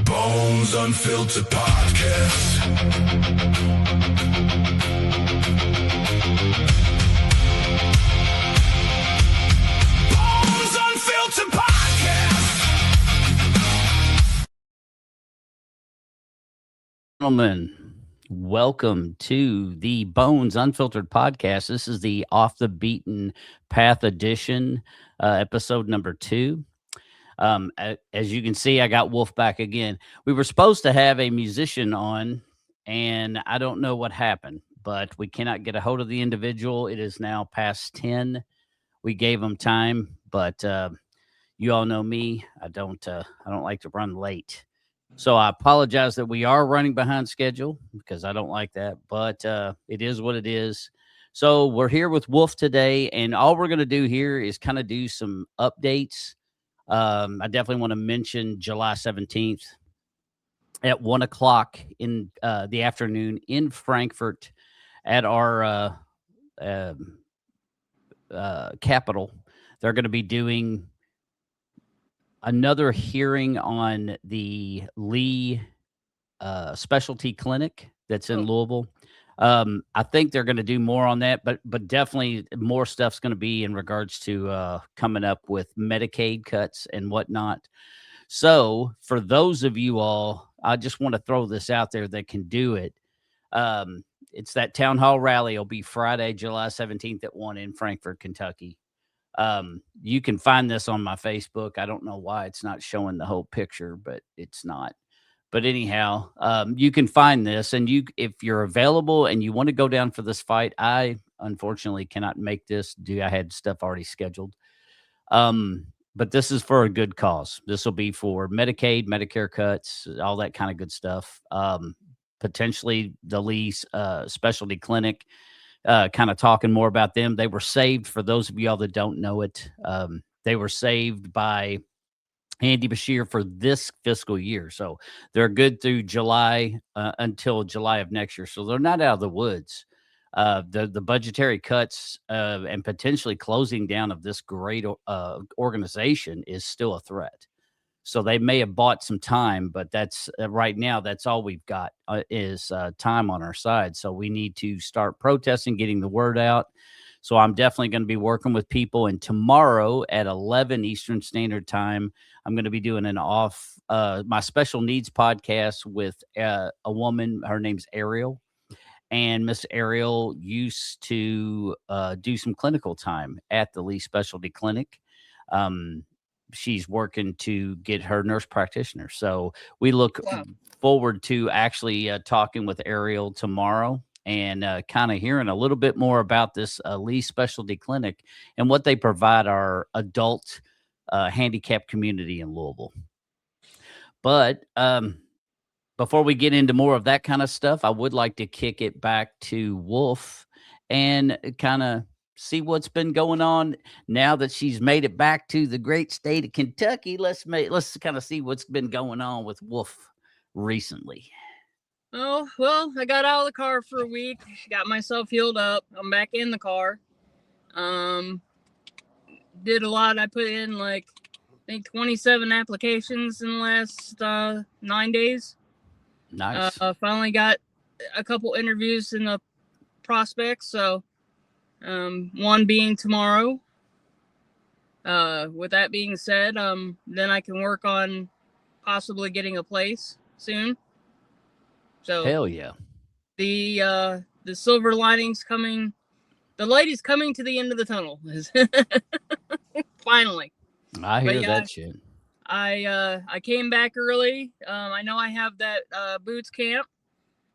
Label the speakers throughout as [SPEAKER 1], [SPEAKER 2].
[SPEAKER 1] Bones Unfiltered podcast. Bones Unfiltered podcast.
[SPEAKER 2] Gentlemen, welcome to the Bones Unfiltered podcast. This is the Off the Beaten Path edition, episode number 2. As you can see, I got Wolf back again. We were supposed to have a musician on, and I don't know what happened, but we cannot get a hold of the individual. It is now past 10. We gave him time, but you all know me. I don't like to run late. So I apologize that we are running behind schedule because I don't like that, but it is what it is. So we're here with Wolf today, and all we're going to do here is kind of do some updates. I definitely want to mention July 17th at 1 o'clock in the afternoon in Frankfurt at our capital. They're going to be doing another hearing on the Lee specialty clinic that's in Louisville. I think they're going to do more on that, but definitely more stuff's going to be in regards to coming up with Medicaid cuts and whatnot. So for those of you all, I just want to throw this out there that can do it. It's that town hall rally. It'll be Friday, July 17th at 1 in Frankfort, Kentucky. You can find this on my Facebook. I don't know why it's not showing the whole picture, but it's not. But anyhow, you can find this, and if you're available and you want to go down for this fight, I unfortunately cannot make this. I had stuff already scheduled. But this is for a good cause. This will be for Medicaid, Medicare cuts, all that kind of good stuff. Potentially the Lee specialty clinic. Kind of talking more about them. They were saved, for those of y'all that don't know it. They were saved by Andy Bashir for this fiscal year. So they're good through July until July of next year. So they're not out of the woods. The budgetary cuts and potentially closing down of this great organization is still a threat. So they may have bought some time, but that's right now, that's all we've got is time on our side. So we need to start protesting, getting the word out. So I'm definitely going to be working with people. And tomorrow at 11 Eastern Standard Time, I'm going to be doing my special needs podcast with a woman. Her name's Ariel. And Miss Ariel used to do some clinical time at the Lee Specialty Clinic. She's working to get her nurse practitioner. So we look forward to actually talking with Ariel tomorrow and kind of hearing a little bit more about this Lee Specialty Clinic and what they provide our adult handicapped community in Louisville. But before we get into more of that kind of stuff, I would like to kick it back to Wolf and kind of see what's been going on now that she's made it back to the great state of Kentucky. Let's kind of see what's been going on with Wolf recently.
[SPEAKER 3] Oh, well, I got out of the car for a week, got myself healed up. I'm back in the car. Did a lot. I put in I think 27 applications in the last 9 days.
[SPEAKER 2] Nice.
[SPEAKER 3] Finally got a couple interviews in the prospects. So, one being tomorrow. With that being said, then I can work on possibly getting a place soon. So
[SPEAKER 2] hell yeah.
[SPEAKER 3] The silver lining's coming. The light is coming to the end of the tunnel. Finally.
[SPEAKER 2] I hear that shit.
[SPEAKER 3] I came back early. I know I have that boots camp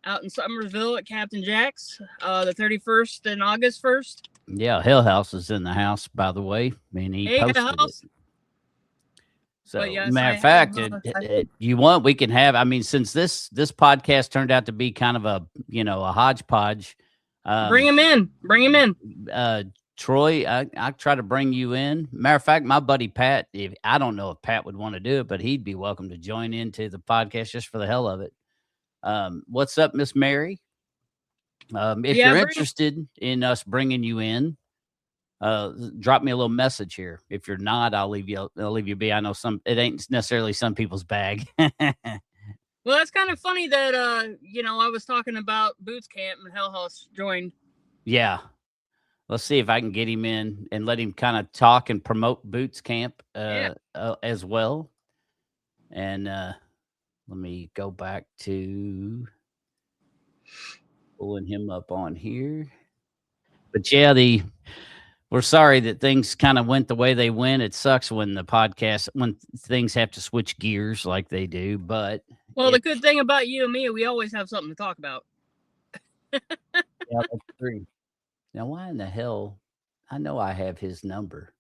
[SPEAKER 3] out in Summersville at Captain Jack's, the 31st and August 1st.
[SPEAKER 2] Yeah, Hell House is in the house, by the way. I mean, he posted it. So, yes, matter of fact, you want, we can have, I mean, since this podcast turned out to be kind of a hodgepodge.
[SPEAKER 3] Bring him in.
[SPEAKER 2] Troy, I try to bring you in. Matter of fact, my buddy Pat, I don't know if Pat would want to do it, but he'd be welcome to join into the podcast just for the hell of it. What's up, Miss Mary? If you're interested in us bringing you in, drop me a little message here. If you're not, I'll leave you be. I know it ain't necessarily some people's bag.
[SPEAKER 3] Well, that's kind of funny that I was talking about Boots Camp and Hell House joined.
[SPEAKER 2] Yeah. Let's see if I can get him in and let him kind of talk and promote Boots Camp as well. And let me go back to pulling him up on here. But yeah, we're sorry that things kind of went the way they went. It sucks when when things have to switch gears like they do. But
[SPEAKER 3] Well, the good thing about you and me, we always have something to talk about.
[SPEAKER 2] yeah, that's true. Now, why in the hell? I know I have his number.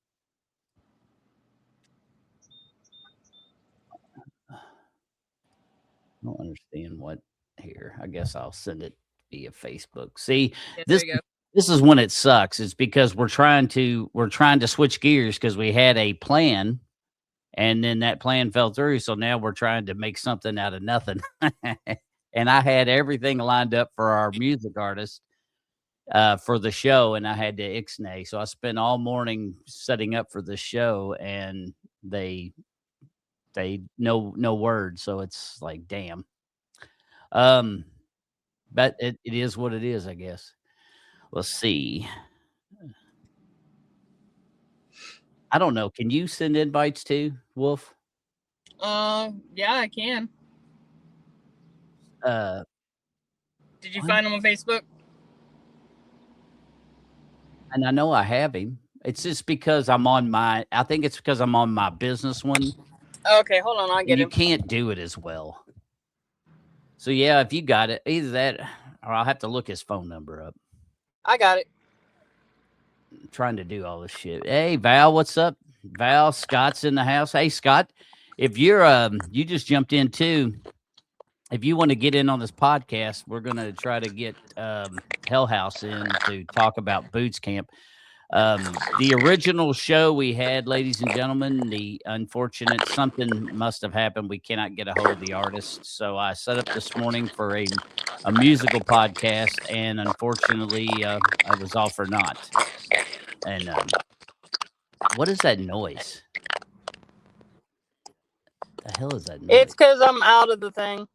[SPEAKER 2] I don't understand what here. I guess I'll send it via Facebook. See,
[SPEAKER 3] Yeah,
[SPEAKER 2] this
[SPEAKER 3] there you go.
[SPEAKER 2] this is when it sucks. It's because we're trying to switch gears because we had a plan and then that plan fell through. So now we're trying to make something out of nothing. And I had everything lined up for our music artist for the show, and I had to ixnay. So I spent all morning setting up for the show, and they no word. So it's like, damn. But it is what it is, I guess. Let's see. I don't know. Can you send invites too, Wolf?
[SPEAKER 3] Yeah, I can. Did you
[SPEAKER 2] What?
[SPEAKER 3] find him on Facebook?
[SPEAKER 2] And I know I have him. It's just because I think it's because I'm on my business one.
[SPEAKER 3] Okay, hold on, I'll
[SPEAKER 2] And
[SPEAKER 3] get
[SPEAKER 2] you
[SPEAKER 3] him.
[SPEAKER 2] can't do it as well. So yeah, if you got it, either that or I'll have to look his phone number up.
[SPEAKER 3] I got it.
[SPEAKER 2] I'm trying to do all this shit. Hey Val, what's up? Val, Scott's in the house. Hey Scott, if you're you just jumped in too. If you want to get in on this podcast, we're gonna try to get Hell House in to talk about Boots Camp. The original show we had, ladies and gentlemen, the unfortunate something must have happened. We cannot get a hold of the artist. So I set up this morning for a musical podcast, and unfortunately, I was all for naught. And what is that noise? The hell is that noise?
[SPEAKER 3] It's because I'm out of the thing.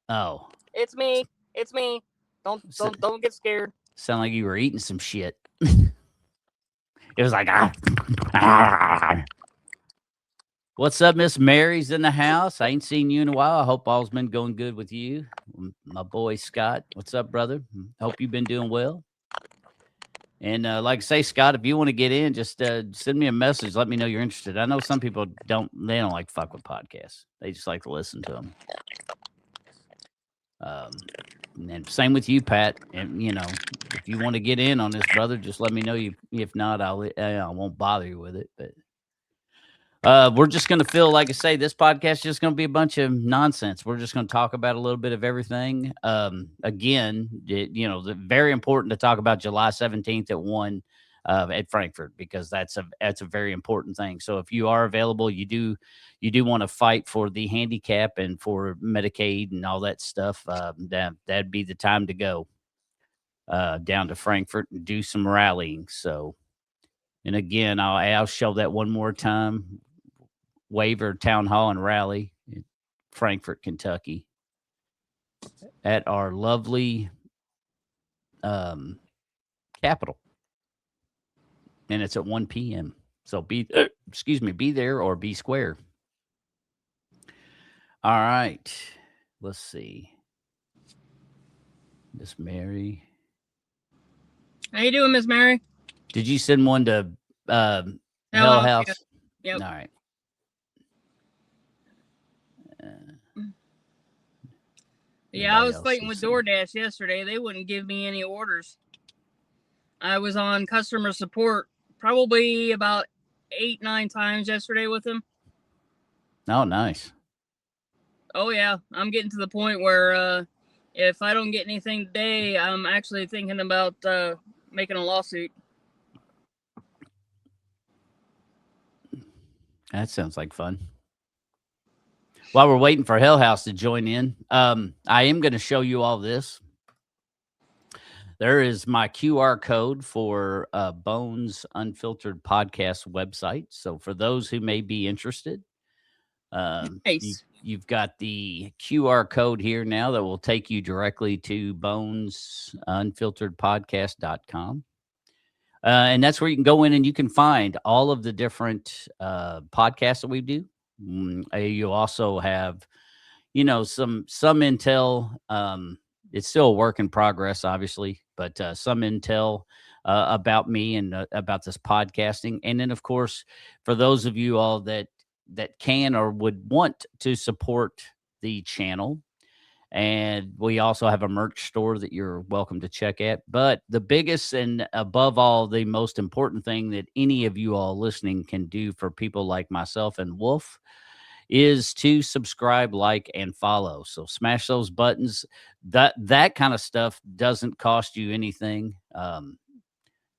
[SPEAKER 2] Oh,
[SPEAKER 3] It's me. It's me. Don't get scared.
[SPEAKER 2] sound like you were eating some shit. It was like, ah. What's up, Miss Mary's in the house? I ain't seen you in a while. I hope all's been going good with you. My boy Scott, what's up, brother? Hope you've been doing well. And like I say, Scott, if you want to get in, just send me a message. Let me know you're interested. I know some people don't like to fuck with podcasts. They just like to listen to them. And same with you, Pat. And if you want to get in on this, brother, just let me know. If not, I won't bother you with it. But we're just going to feel, like I say, this podcast is just going to be a bunch of nonsense. We're just going to talk about a little bit of everything. Again, very important to talk about July 17th at 1 at Frankfurt, because that's a very important thing. So if you are available, you do want to fight for the handicap and for Medicaid and all that stuff. That'd be the time to go down to Frankfurt and do some rallying. So, and again, I'll show that one more time. Waiver Town Hall and Rally in Frankfort, Kentucky, at our lovely capital. And it's at 1 p.m. So be there or be square. All right. Let's see. Miss Mary.
[SPEAKER 3] How you doing, Miss Mary?
[SPEAKER 2] Did you send one to Hell House?
[SPEAKER 3] Yeah. Yep.
[SPEAKER 2] All right.
[SPEAKER 3] Yeah, I was fighting with DoorDash yesterday. They wouldn't give me any orders. I was on customer support probably about 8-9 times yesterday with them.
[SPEAKER 2] Oh, nice.
[SPEAKER 3] Oh, yeah. I'm getting to the point where if I don't get anything today, I'm actually thinking about making a lawsuit.
[SPEAKER 2] That sounds like fun. While we're waiting for Hell House to join in, I am going to show you all this. There is my QR code for Bones Unfiltered podcast website. So for those who may be interested,
[SPEAKER 3] Nice.
[SPEAKER 2] You've got the QR code here now that will take you directly to bonesunfilteredpodcast.com. And that's where you can go in and you can find all of the different podcasts that we do. You also have, some intel. It's still a work in progress, obviously, but some intel about me and about this podcasting. And then, of course, for those of you all that can or would want to support the channel. And we also have a merch store that you're welcome to check at. But the biggest and above all, the most important thing that any of you all listening can do for people like myself and Wolf is to subscribe, like, and follow. So smash those buttons. That kind of stuff doesn't cost you anything.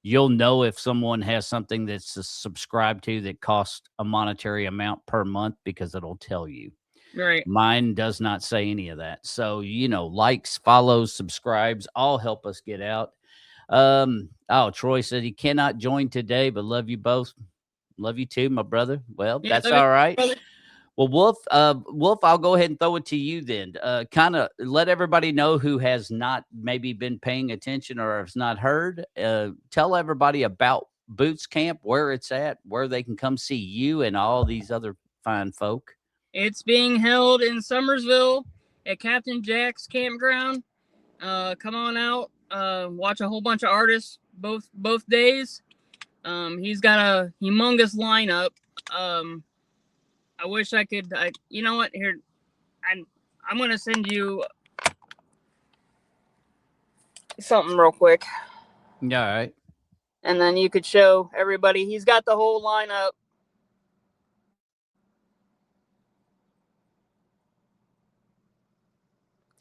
[SPEAKER 2] You'll know if someone has something that's subscribed to that costs a monetary amount per month because it'll tell you.
[SPEAKER 3] Right.
[SPEAKER 2] Mine does not say any of that. So, likes, follows, subscribes, all help us get out. Troy said he cannot join today, but love you both. Love you too, my brother. Well,
[SPEAKER 3] Yeah,
[SPEAKER 2] that's all right.
[SPEAKER 3] brother.
[SPEAKER 2] Well, Wolf, I'll go ahead and throw it to you then. Kind of let everybody know who has not maybe been paying attention or has not heard. Tell everybody about Boots Camp, where it's at, where they can come see you and all these other fine folk.
[SPEAKER 3] It's being held in Summersville at Captain Jack's campground. Come on out. Watch a whole bunch of artists both days. He's got a humongous lineup. I wish I could. You know what? Here, I'm gonna send you something real quick.
[SPEAKER 2] All right.
[SPEAKER 3] And then you could show everybody. He's got the whole lineup.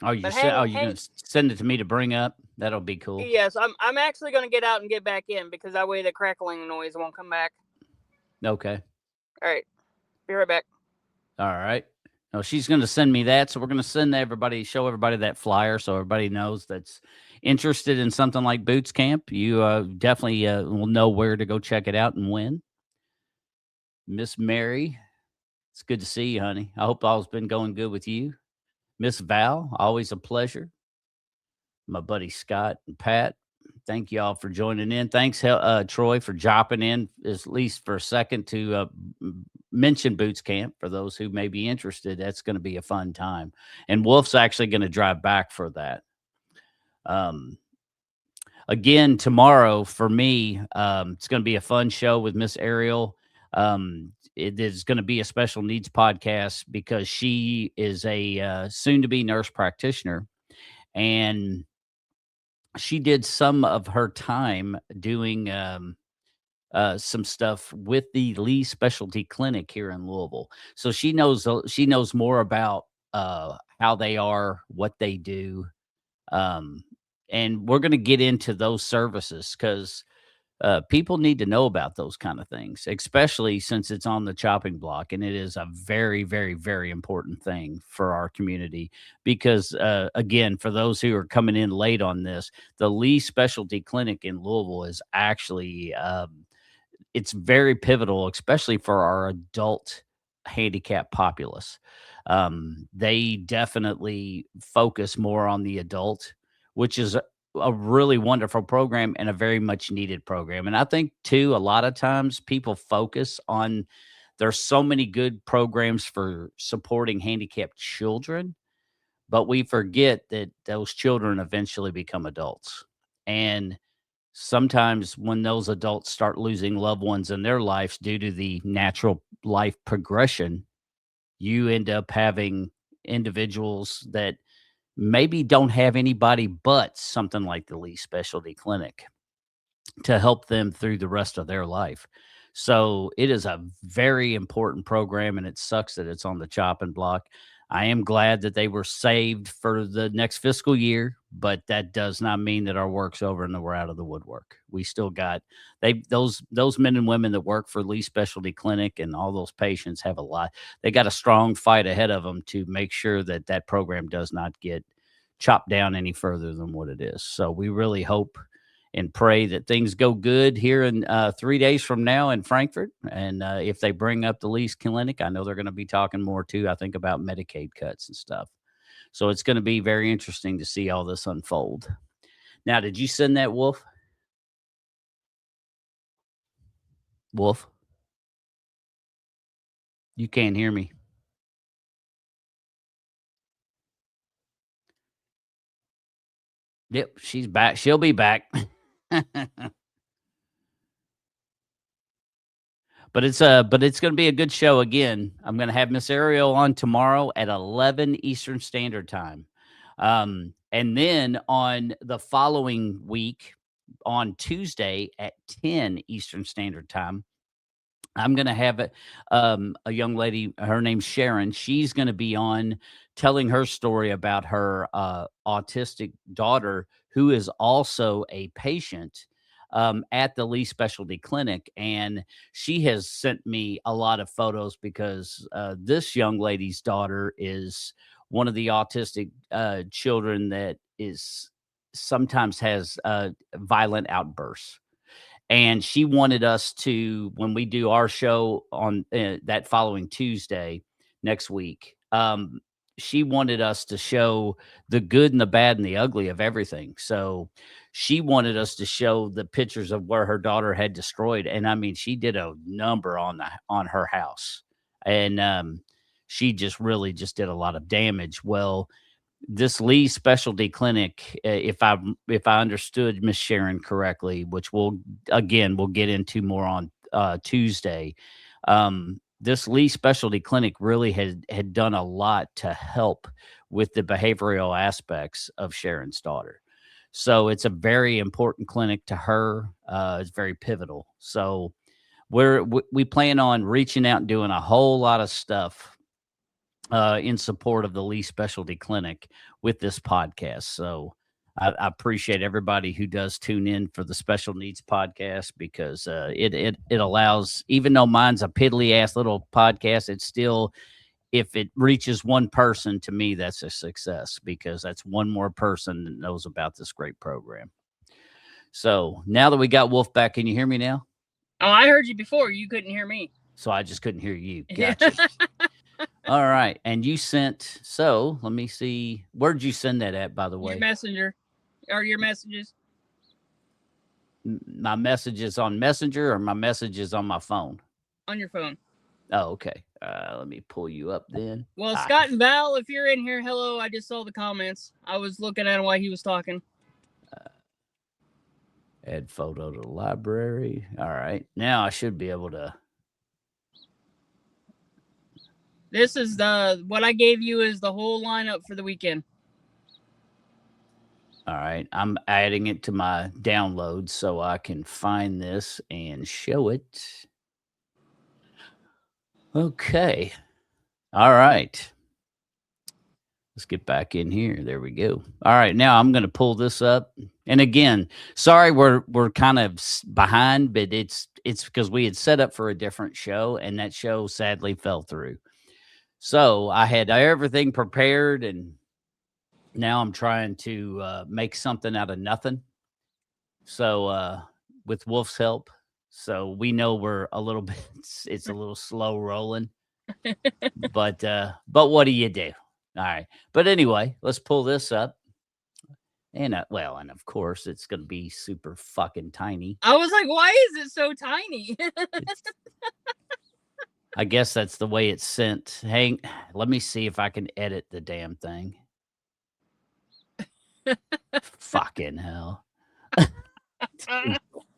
[SPEAKER 2] Oh, you're gonna send it to me to bring up? That'll be cool.
[SPEAKER 3] Yes, I'm actually gonna get out and get back in because that way the crackling noise won't come back.
[SPEAKER 2] Okay.
[SPEAKER 3] All right. Be right back.
[SPEAKER 2] All right. No, she's going to send me that. So we're going to show everybody that flyer so everybody knows that's interested in something like Boots Camp. You definitely will know where to go check it out and when. Miss Mary, it's good to see you, honey. I hope all's been going good with you. Miss Val, always a pleasure. My buddy Scott and Pat, thank you all for joining in. Thanks, Troy, for dropping in, at least for a second, to mention Boots Camp for those who may be interested. That's going to be a fun time. And Wolf's actually going to drive back for that. Again, tomorrow for me, it's going to be a fun show with Miss Ariel. It is going to be a special needs podcast because she is a soon-to-be nurse practitioner. And she did some of her time doing some stuff with the Lee Specialty Clinic here in Louisville. So she knows more about how they are, what they do. And we're going to get into those services because people need to know about those kind of things, especially since it's on the chopping block. And it is a very, very, very important thing for our community because, again, for those who are coming in late on this, the Lee Specialty Clinic in Louisville is actually it's very pivotal, especially for our adult handicapped populace. They definitely focus more on the adult, which is a really wonderful program and a very much needed program. And I think too, a lot of times people focus on, there's so many good programs for supporting handicapped children, but we forget that those children eventually become adults. And sometimes when those adults start losing loved ones in their lives due to the natural life progression, you end up having individuals that maybe don't have anybody but something like the Lee Specialty Clinic to help them through the rest of their life. So it is a very important program, and it sucks that it's on the chopping block. I am glad that they were saved for the next fiscal year, but that does not mean that our work's over and that we're out of the woodwork. We still got those men and women that work for Lee Specialty Clinic and all those patients have a lot. They got a strong fight ahead of them to make sure that that program does not get chopped down any further than what it is. So we really hope and pray that things go good here in 3 days from now in Frankfurt. And if they bring up the lease clinic, I know they're going to be talking more too, I think, about Medicaid cuts and stuff. So it's going to be very interesting to see all this unfold. Now, did you send that, Wolf? Wolf? You can't hear me. Yep, she's back. She'll be back. But it's going to be a good show again. I'm going to have Miss Ariel on tomorrow at 11 Eastern Standard Time. And then on the following week, on Tuesday at 10 Eastern Standard Time, I'm going to have a young lady. Her name's Sharon. She's going to be on telling her story about her autistic daughter, who is also a patient at the Lee Specialty Clinic. And she has sent me a lot of photos because this young lady's daughter is one of the autistic children that is sometimes has violent outbursts. And she wanted us to, when we do our show on that following Tuesday next week, she wanted us to show the good and the bad and the ugly of everything. So she wanted us to show the pictures of where her daughter had destroyed. And I mean, she did a number on her house, and she just really just did a lot of damage. Well, this Lee Specialty Clinic, if I understood Miss Sharon correctly, which we'll get into more on Tuesday. This Lee Specialty Clinic really had done a lot to help with the behavioral aspects of Sharon's daughter. So it's a very important clinic to her. It's very pivotal. So we plan on reaching out and doing a whole lot of stuff in support of the Lee Specialty Clinic with this podcast. So I appreciate everybody who does tune in for the Special Needs podcast, because it allows, even though mine's a piddly ass little podcast, it's still, if it reaches one person, to me, that's a success, because that's one more person that knows about this great program. So now that we got Wolf back, can you hear me now?
[SPEAKER 3] Oh, I heard you before. You couldn't hear me.
[SPEAKER 2] So I just couldn't hear you. Gotcha. All right. And you sent, so let me see. Where'd you send that at, by the way?
[SPEAKER 3] Your messenger. Or your messages.
[SPEAKER 2] My messages on Messenger, or my messages on my phone?
[SPEAKER 3] On your phone.
[SPEAKER 2] Oh, okay. Let me pull you up then.
[SPEAKER 3] Well, Scott and Val, if you're in here, hello. I just saw the comments. I was looking at him while he was talking.
[SPEAKER 2] Add photo to the library. All right. Now I should be able to.
[SPEAKER 3] This is what I gave you is the whole lineup for the weekend.
[SPEAKER 2] All right. I'm adding it to my downloads so I can find this and show it. Okay. All right. Let's get back in here. There we go. All right. Now I'm going to pull this up. And again, sorry, we're kind of behind, but it's because we had set up for a different show, and that show sadly fell through. So I had everything prepared, and now I'm trying to make something out of nothing. So with Wolf's help, so we know we're a little bit, it's a little slow rolling, but what do you do? All right. But anyway, let's pull this up. And and of course it's going to be super fucking tiny.
[SPEAKER 3] I was like, why is it so tiny?
[SPEAKER 2] I guess that's the way it's sent. Let me see if I can edit the damn thing. Fucking hell.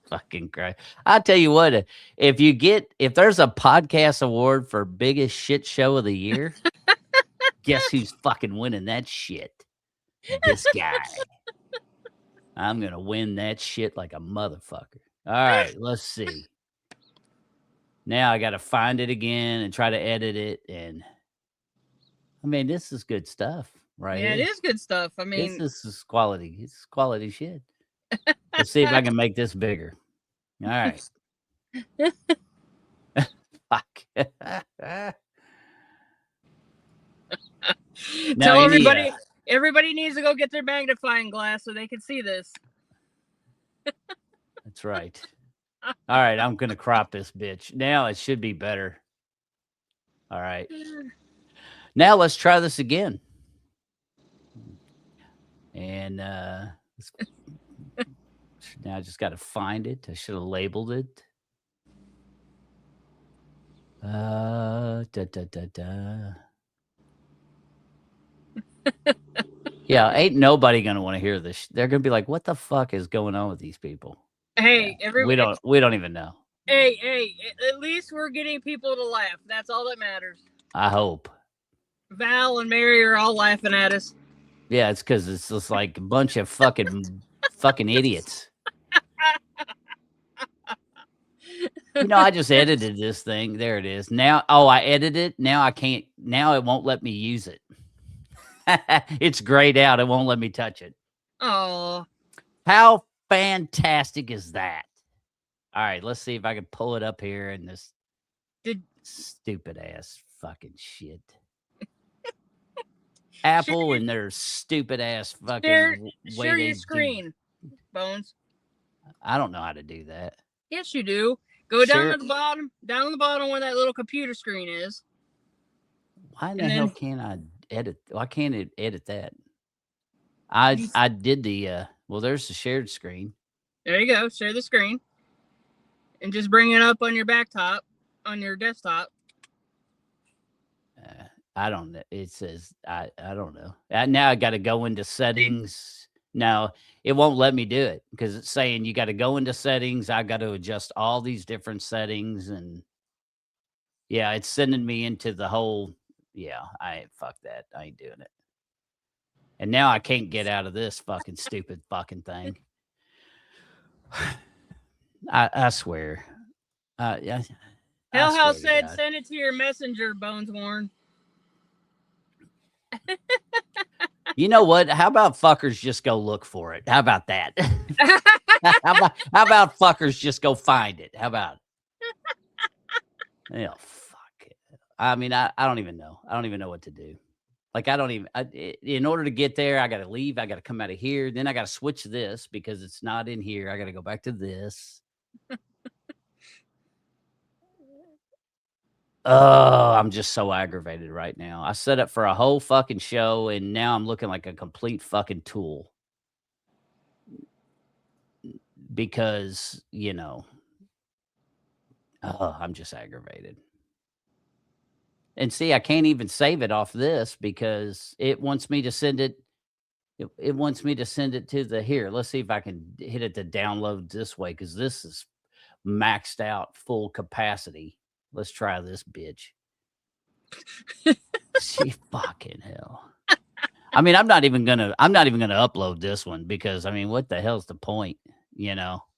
[SPEAKER 2] Fucking Christ. I'll tell you what, if there's a podcast award for biggest shit show of the year, guess who's fucking winning that shit? This guy. I'm going to win that shit like a motherfucker. All right, let's see. Now I got to find it again and try to edit it. And I mean, this is good stuff, right?
[SPEAKER 3] Yeah, it is good stuff. I mean,
[SPEAKER 2] this is quality. It's quality shit. Let's see if I can make this bigger. All right. Fuck.
[SPEAKER 3] Tell everybody, everybody needs to go get their magnifying glass so they can see this.
[SPEAKER 2] That's right. All right, I'm gonna crop this bitch. Now it should be better. All right. Now let's try this again. And now I just got to find it. I should have labeled it. Da, da, da, da. Yeah, ain't nobody gonna want to hear this. They're gonna be like, "What the fuck is going on with these people?"
[SPEAKER 3] Hey,
[SPEAKER 2] Yeah, we don't even know.
[SPEAKER 3] Hey, at least we're getting people to laugh. That's all that matters.
[SPEAKER 2] I hope.
[SPEAKER 3] Val and Mary are all laughing at us.
[SPEAKER 2] Yeah, it's because it's just like a bunch of fucking idiots. I just edited this thing. There it is. Now, I edited it. Now I can't. Now it won't let me use it. It's grayed out. It won't let me touch it.
[SPEAKER 3] Oh,
[SPEAKER 2] how fantastic is that? All right, let's see if I can pull it up here in this stupid ass fucking shit. Apple and their stupid ass fucking
[SPEAKER 3] share your screen, Bones.
[SPEAKER 2] I don't know how to do that.
[SPEAKER 3] Yes, you do. Go down to the bottom, where that little computer screen is.
[SPEAKER 2] Why in the hell can't I edit? Why can't it edit that? I did the well, there's the shared screen.
[SPEAKER 3] There you go. Share the screen. And just bring it up on your on your desktop.
[SPEAKER 2] I don't know. It says I don't know. Now I got to go into settings. Now it won't let me do it because it's saying you got to go into settings. I got to adjust all these different settings, and yeah, it's sending me into the whole. Yeah, fuck that. I ain't doing it. And now I can't get out of this fucking stupid fucking thing. I swear. Yeah.
[SPEAKER 3] Hellhouse said, "Send it to your messenger, Bones Warren."
[SPEAKER 2] You know what? How about fuckers just go look for it? How about that? how about fuckers just go find it? How about it? Yeah, fuck it. I mean, I don't even know. I don't even know what to do. Like, in order to get there, I got to leave. I got to come out of here. Then I got to switch this because it's not in here. I got to go back to this. Oh, I'm just so aggravated right now. I set up for a whole fucking show, and now I'm looking like a complete fucking tool. Because, I'm just aggravated. And see, I can't even save it off this because it wants me to send it. It wants me to send it to the here. Let's see if I can hit it to download this way because this is maxed out full capacity. Let's try this bitch. See, fucking hell. I mean, I'm not even gonna upload this one because I mean, what the hell's the point?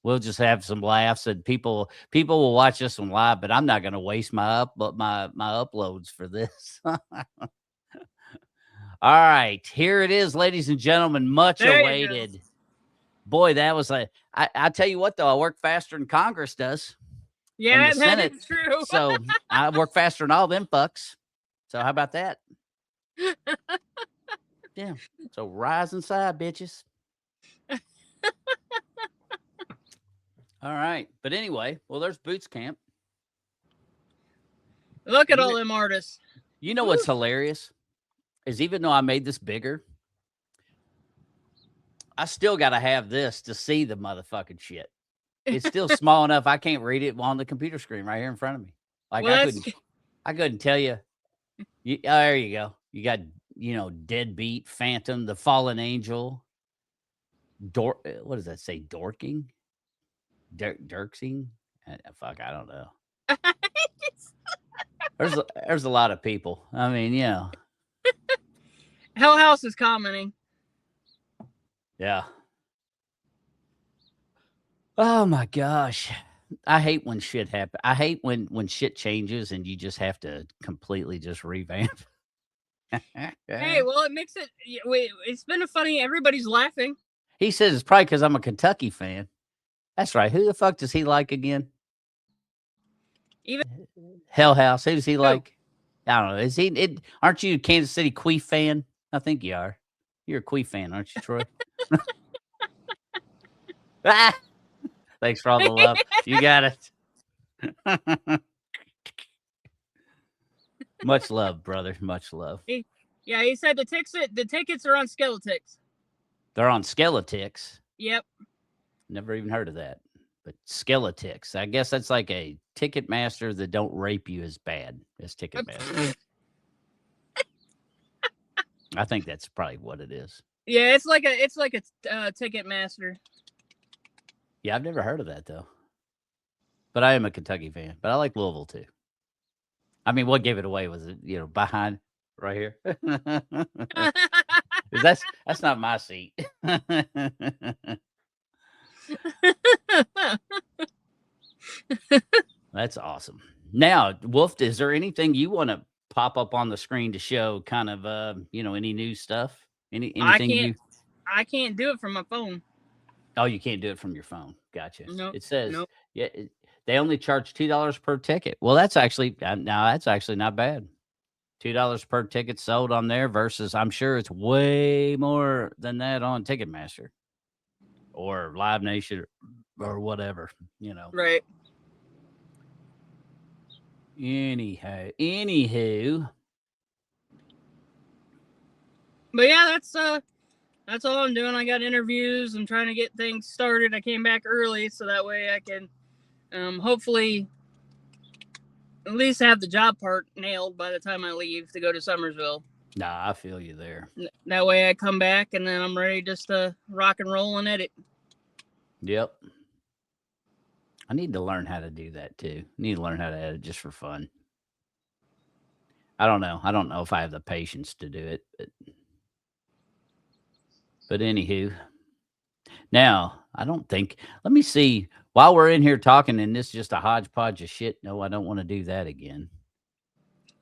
[SPEAKER 2] We'll just have some laughs and people will watch this one live, but I'm not gonna waste my uploads for this. All right, here it is, ladies and gentlemen, much awaited. Boy, that was I tell you what though, I work faster than Congress does.
[SPEAKER 3] Yeah, that is true.
[SPEAKER 2] So I work faster than all them fucks. So how about that? Yeah. So rise inside, bitches. All right. But anyway, well, there's Boots Camp.
[SPEAKER 3] Look at all them artists.
[SPEAKER 2] You know what's hilarious? Is even though I made this bigger, I still got to have this to see the motherfucking shit. It's still small enough I can't read it on the computer screen right here in front of me. Like I couldn't tell you. There you go. You got Deadbeat, Phantom, The Fallen Angel, what does that say? Dorking, Dirksing. Fuck, I don't know. There's a lot of people. I mean,
[SPEAKER 3] Hell House is commenting.
[SPEAKER 2] Yeah. Oh my gosh. I hate when shit happens. I hate when shit changes and you just have to completely just revamp.
[SPEAKER 3] Hey, well, it makes it. It's been everybody's laughing.
[SPEAKER 2] He says it's probably because I'm a Kentucky fan. That's right. Who the fuck does he like again?
[SPEAKER 3] Even
[SPEAKER 2] Hell House. Who does he like? I don't know. Aren't you a Kansas City Queef fan? I think you are. You're a Queef fan, aren't you, Troy? Thanks for all the love. You got it. Much love, brother. Much love.
[SPEAKER 3] He said the tickets are on Skeletix.
[SPEAKER 2] They're on Skeletix.
[SPEAKER 3] Yep.
[SPEAKER 2] Never even heard of that. But Skeletix. I guess that's like a Ticketmaster that don't rape you as bad as Ticketmaster. I think that's probably what it is.
[SPEAKER 3] Yeah, it's like a Ticketmaster.
[SPEAKER 2] Yeah, I've never heard of that though. But I am a Kentucky fan. But I like Louisville too. I mean, what gave it away was it, behind right here. That's not my seat. That's awesome. Now, Wolf, is there anything you want to pop up on the screen to show kind of any new stuff? Anything
[SPEAKER 3] I can't do it from my phone.
[SPEAKER 2] Oh, you can't do it from your phone. Gotcha.
[SPEAKER 3] Nope.
[SPEAKER 2] It says
[SPEAKER 3] Nope.
[SPEAKER 2] yeah, they only charge $2 per ticket. Well, that's actually not bad. $2 per ticket sold on there versus I'm sure it's way more than that on Ticketmaster or Live Nation or whatever,
[SPEAKER 3] Right.
[SPEAKER 2] Anywho.
[SPEAKER 3] But yeah, that's all I'm doing. I got interviews. I'm trying to get things started. I came back early so that way I can hopefully at least have the job part nailed by the time I leave to go to Summersville.
[SPEAKER 2] Nah, I feel you there.
[SPEAKER 3] That way I come back and then I'm ready just to rock and roll and edit.
[SPEAKER 2] Yep. I need to learn how to do that too. I need to learn how to edit just for fun. I don't know. I don't know if I have the patience to do it, but anywho. Now, I don't think, let me see, while we're in here talking and this is just a hodgepodge of shit, no, I don't want to do that again.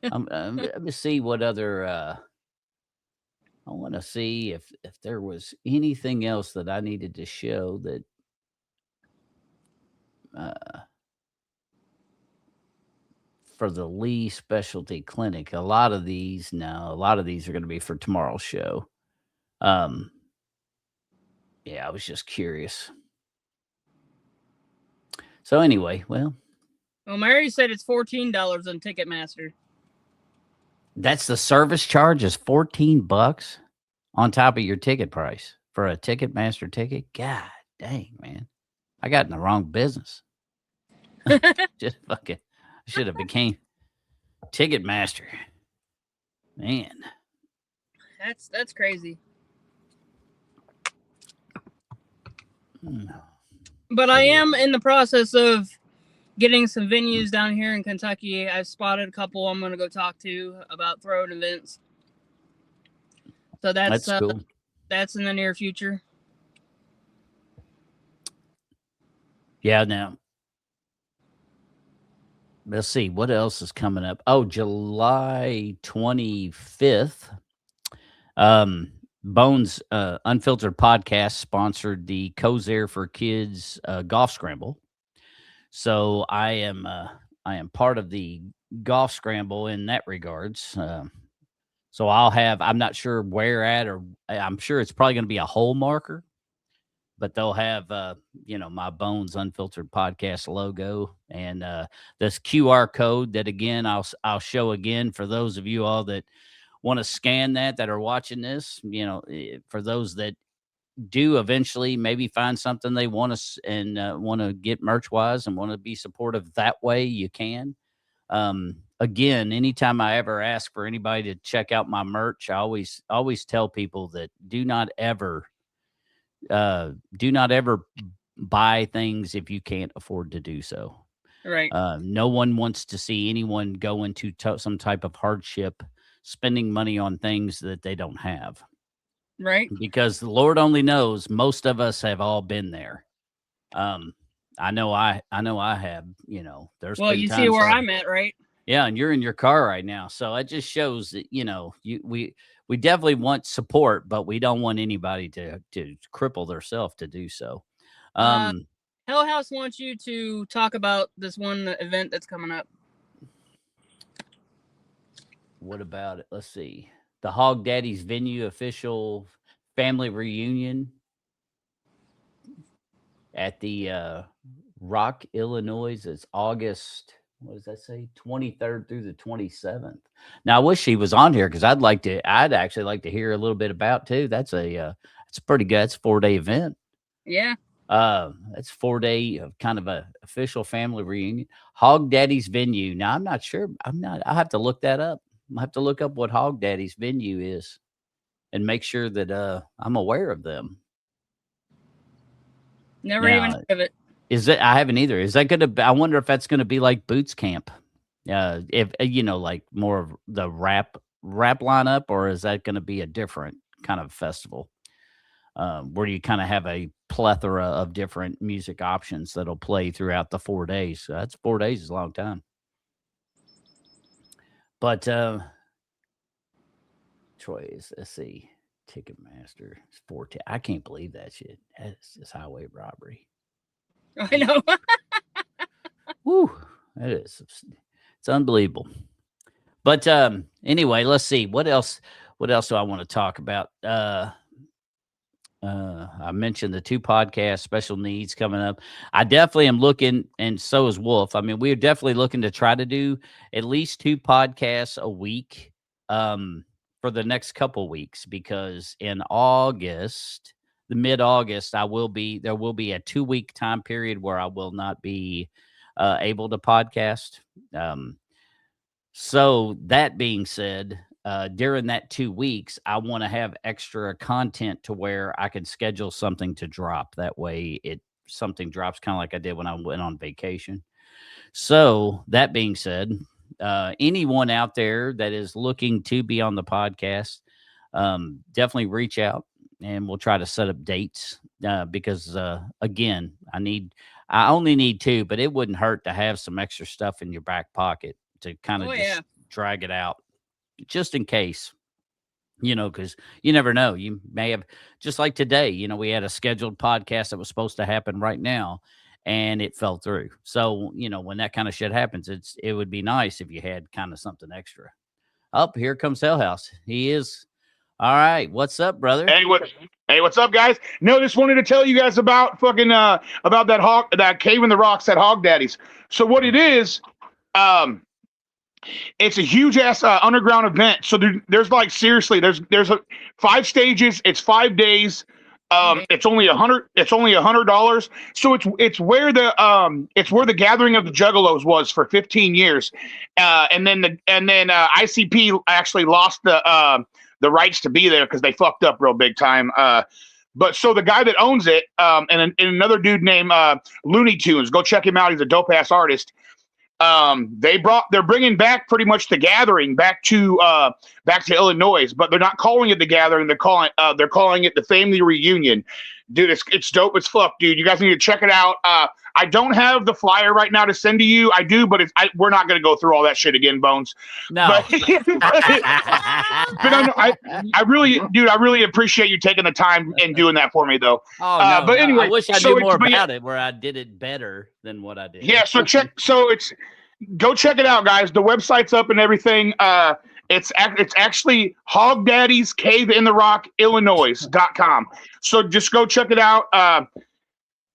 [SPEAKER 2] Let me see what other, I want to see if there was anything else that I needed to show that, for the Lee Specialty Clinic. A lot of these are going to be for tomorrow's show. Yeah, I was just curious. So anyway, well,
[SPEAKER 3] Mary said it's $14 on Ticketmaster.
[SPEAKER 2] That's the service charge is $14 on top of your ticket price for a Ticketmaster ticket. God dang, man. I got in the wrong business. Just fucking should have became Ticketmaster. Man.
[SPEAKER 3] That's crazy. But I am in the process of getting some venues down here in Kentucky. I've spotted a couple I'm going to go talk to about throwing events. So that's cool. That's in the near future.
[SPEAKER 2] Yeah, now. Let's see what else is coming up. Oh, July 25th. Bones Unfiltered podcast sponsored the Vair for Kids golf scramble. So I am part of the golf scramble in that regards. So I'm not sure where at, or I'm sure it's probably going to be a hole marker, but they'll have, my Bones Unfiltered podcast logo and this QR code that, again, I'll show again for those of you all that want to scan that are watching this, for those that do eventually maybe find something they want to and want to get merch wise and want to be supportive that way, you can. Again, anytime I ever ask for anybody to check out my merch, I always tell people that do not ever buy things if you can't afford to do so.
[SPEAKER 3] Right.
[SPEAKER 2] No one wants to see anyone go into some type of hardship spending money on things that they don't have.
[SPEAKER 3] Right.
[SPEAKER 2] Because the Lord only knows, most of us have all been there. I know I have, there's
[SPEAKER 3] well, you see where I'm at, right?
[SPEAKER 2] Yeah, and you're in your car right now. So it just shows that, we definitely want support, but we don't want anybody to cripple themselves to do so.
[SPEAKER 3] Hell House wants you to talk about this one event that's coming up.
[SPEAKER 2] What about it? Let's see. The Hog Daddy's Venue official family reunion. at the Rock, Illinois. It's August. What does that say? 23rd through the 27th. Now, I wish she was on here because I'd actually like to hear a little bit about too. That's it's pretty good. It's a 4-day event.
[SPEAKER 3] Yeah.
[SPEAKER 2] It's 4-day of kind of a official family reunion. Hog Daddy's venue. Now, I'm not sure. I'll have to look that up. I'll have to look up what Hog Daddy's venue is and make sure that I'm aware of them.
[SPEAKER 3] Never even heard of it.
[SPEAKER 2] I haven't either. Is that going to? I wonder if that's going to be like Boots Camp, if like more of the rap lineup, or is that going to be a different kind of festival where you kind of have a plethora of different music options that'll play throughout the 4 days? So that's 4 days is a long time. But Troy is, let's see, Ticketmaster is 14. I can't believe that shit. That's just highway robbery.
[SPEAKER 3] I know.
[SPEAKER 2] Woo, that is, it's unbelievable. But anyway, let's see what else do I want to talk about. I mentioned the 2 podcasts, special needs coming up. I definitely am looking, and so is Wolf. I mean, we're definitely looking to try to do at least 2 podcasts a week for the next couple weeks, because in August, the mid-August, there will be a 2-week time period where I will not be able to podcast. So that being said, during that 2 weeks, I want to have extra content to where I can schedule something to drop. That way something drops kind of like I did when I went on vacation. So that being said, anyone out there that is looking to be on the podcast, definitely reach out and we'll try to set up dates because again, I only need 2, but it wouldn't hurt to have some extra stuff in your back pocket to kind of drag it out just in case, because you never know. You may have, just like today, we had a scheduled podcast that was supposed to happen right now and it fell through. So, when that kind of shit happens, it would be nice if you had kind of something extra. Up here comes Hell House. He is. All right. What's up, brother?
[SPEAKER 4] Hey, what's up, guys? No, just wanted to tell you guys about fucking about that cave in the rocks at Hog Daddy's. So what it is, it's a huge ass underground event. So there's like, seriously, there's 5 stages. It's 5 days. It's only $100. So it's where the gathering of the Juggalos was for 15 years. And then ICP actually lost the rights to be there because they fucked up real big time. But so the guy that owns it, and another dude named Looney Tunes, go check him out. He's a dope ass artist. They're bringing back pretty much the gathering back to Illinois, but they're not calling it the gathering. They're calling it the family reunion. Dude, it's dope as fuck, dude. You guys need to check it out. I don't have the flyer right now to send to you. I do, but we're not going to go through all that shit again, Bones.
[SPEAKER 2] No.
[SPEAKER 4] But I really appreciate you taking the time and doing that for me, though.
[SPEAKER 2] Oh, no,
[SPEAKER 4] but anyway,
[SPEAKER 2] I wish I knew more about it, where I did it better than what I did.
[SPEAKER 4] Yeah, go check it out, guys. The website's up and everything. It's actually Hog Daddy's Cave in the Rock, Illinois.com. So just go check it out.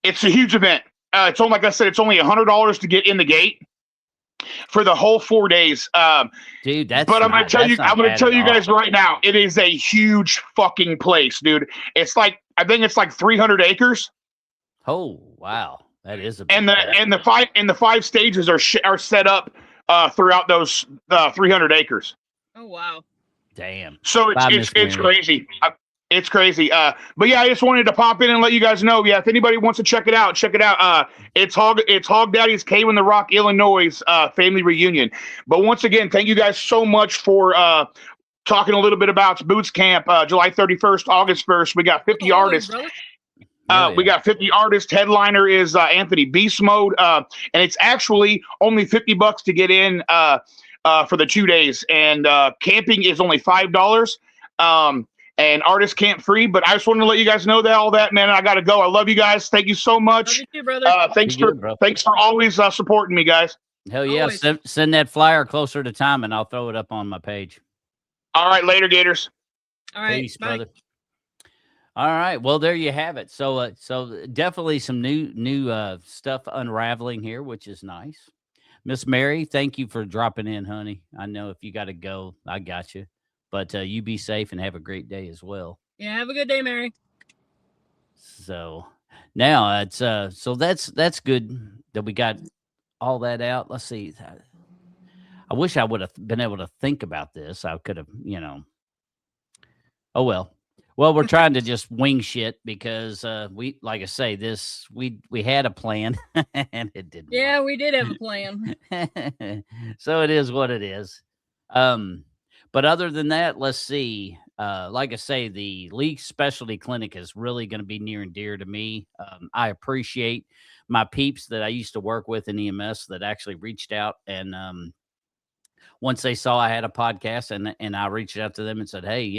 [SPEAKER 4] It's a huge event. It's only, like I said, it's only $100 to get in the gate for the whole 4 days.
[SPEAKER 2] Dude,
[SPEAKER 4] but I'm going to tell you guys right now, it is a huge fucking place, dude. I think it's like 300 acres.
[SPEAKER 2] Oh, wow. That is a big
[SPEAKER 4] and the 5 stages are set up throughout those 300 acres.
[SPEAKER 3] Oh wow! Damn.
[SPEAKER 4] So it's crazy. It's crazy. But yeah, I just wanted to pop in and let you guys know. Yeah, if anybody wants to check it out, It's Hog Daddy's Cave in the Rock, Illinois family reunion. But once again, thank you guys so much for talking a little bit about Boots Camp. July 31st, August 1st. We got 50 artists. We got 50 artists. Headliner is Anthony Beast Mode. And it's actually only $50 to get in for the 2 days. And camping is only $5. And artist camp free. But I just wanted to let you guys know all that, man. I got to go. I love you guys. Thank you so much.
[SPEAKER 3] Love you too, brother.
[SPEAKER 4] Thanks for always supporting me, guys.
[SPEAKER 2] Hell yeah. Send that flyer closer to time and I'll throw it up on my page.
[SPEAKER 4] All right. Later, Gators.
[SPEAKER 3] All right.
[SPEAKER 2] Peace,
[SPEAKER 3] bye.
[SPEAKER 2] brother. All right. Well, there you have it. So definitely some new stuff unraveling here, which is nice. Miss Mary, thank you for dropping in, honey. I know if you got to go, I got you. But you be safe and have a great day as well.
[SPEAKER 3] Yeah, have a good day, Mary.
[SPEAKER 2] So now it's so that's good that we got all that out. Let's see. I wish I would have been able to think about this. I could have, oh well. Well, we're trying to just wing shit because we, like I say, we had a plan and it didn't
[SPEAKER 3] Yeah,
[SPEAKER 2] work.
[SPEAKER 3] we did have a plan.
[SPEAKER 2] So it is what it is. But other than that, let's see. Like I say, the League Specialty Clinic is really going to be near and dear to me. I appreciate my peeps that I used to work with in EMS that actually reached out and once they saw I had a podcast and I reached out to them and said, hey,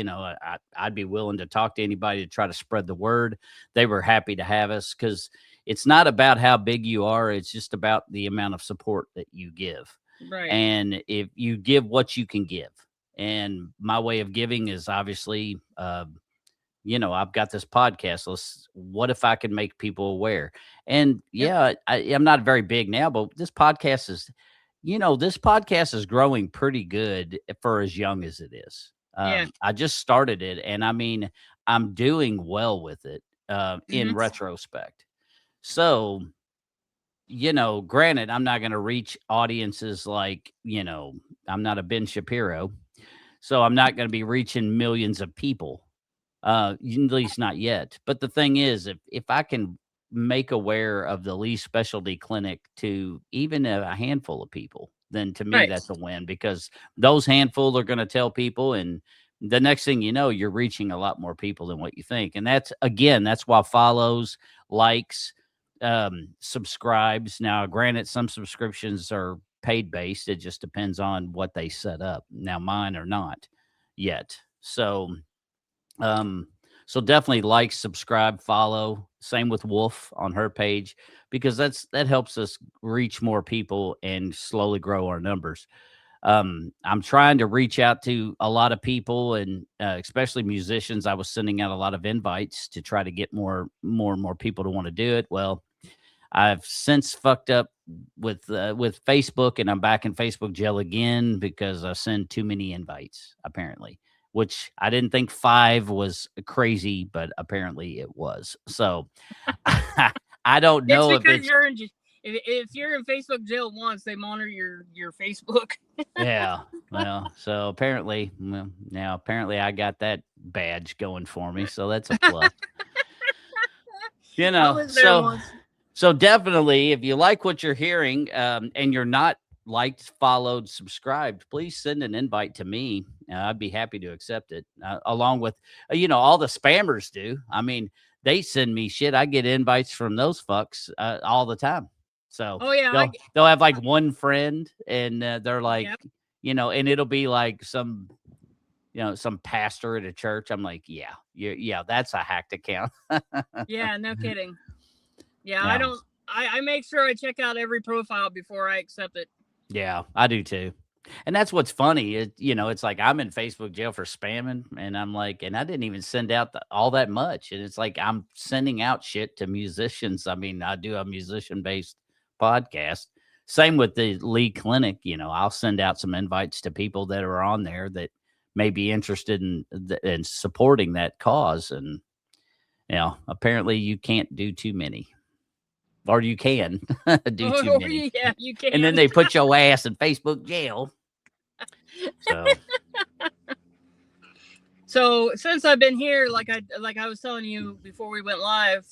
[SPEAKER 2] I'd be willing to talk to anybody to try to spread the word. They were happy to have us because it's not about how big you are. It's just about the amount of support that you give.
[SPEAKER 3] Right.
[SPEAKER 2] And if you give what you can give, and my way of giving is obviously, I've got this podcast. What if I can make people aware? And I'm not very big now, but this podcast is growing pretty good for as young as it is. I just started it, and I mean, I'm doing well with it in retrospect. So, granted, I'm not going to reach audiences like, I'm not a Ben Shapiro, so I'm not going to be reaching millions of people, at least not yet. But the thing is, if I can make aware of the Lee Specialty Clinic to even a handful of people, then to me that's a win because those handful are going to tell people, and the next thing you know, you're reaching a lot more people than what you think. And that's why follows, likes, subscribes. Now, granted, some subscriptions are paid based. It just depends on what they set up. Now, mine are not yet. So definitely like, subscribe, follow. Same with Wolf on her page, because that helps us reach more people and slowly grow our numbers. I'm trying to reach out to a lot of people and especially musicians. I was sending out a lot of invites to try to get more and more people to want to do it. Well, I've since fucked up with Facebook, and I'm back in Facebook jail again because I send too many invites, apparently, which I didn't think 5 was crazy, but apparently it was. So I don't know
[SPEAKER 3] if it's if you're in Facebook jail once, they monitor your Facebook.
[SPEAKER 2] Yeah. Well, so apparently I got that badge going for me, so that's a plus. So definitely, if you like what you're hearing, and you're not liked, followed, subscribed, please send an invite to me. I'd be happy to accept it, along with, all the spammers do. I mean, they send me shit. I get invites from those fucks all the time. So they'll have like one friend, and they're like, and it'll be like some pastor at a church. I'm like, yeah, that's a hacked account.
[SPEAKER 3] Yeah, no kidding. Yeah, I make sure I check out every profile before I accept it.
[SPEAKER 2] Yeah, I do too. And that's what's funny. It's like I'm in Facebook jail for spamming, and I'm like, and I didn't even send out all that much. And it's like I'm sending out shit to musicians. I mean, I do a musician-based podcast. Same with the Lee Clinic. I'll send out some invites to people that are on there that may be interested in supporting that cause. And apparently you can't do too many. Or you can do too many.
[SPEAKER 3] Yeah, you can.
[SPEAKER 2] And then they put your ass in Facebook jail.
[SPEAKER 3] So since I've been here, like I was telling you before we went live,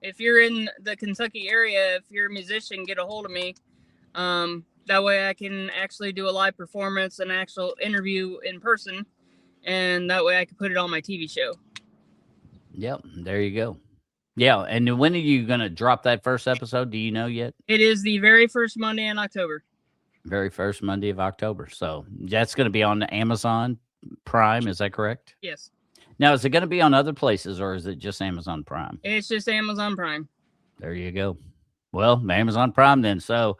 [SPEAKER 3] if you're in the Kentucky area, if you're a musician, get a hold of me. That way I can actually do a live performance, an actual interview in person, and that way I can put it on my TV show.
[SPEAKER 2] Yep, there you go. Yeah, and when are you going to drop that first episode? Do you know yet?
[SPEAKER 3] It is the very first Monday in October.
[SPEAKER 2] Very first Monday of October. So that's going to be on Amazon Prime. Is that correct?
[SPEAKER 3] Yes.
[SPEAKER 2] Now, is it going to be on other places, or is it just Amazon Prime?
[SPEAKER 3] It's just Amazon Prime.
[SPEAKER 2] There you go. Well, Amazon Prime then. So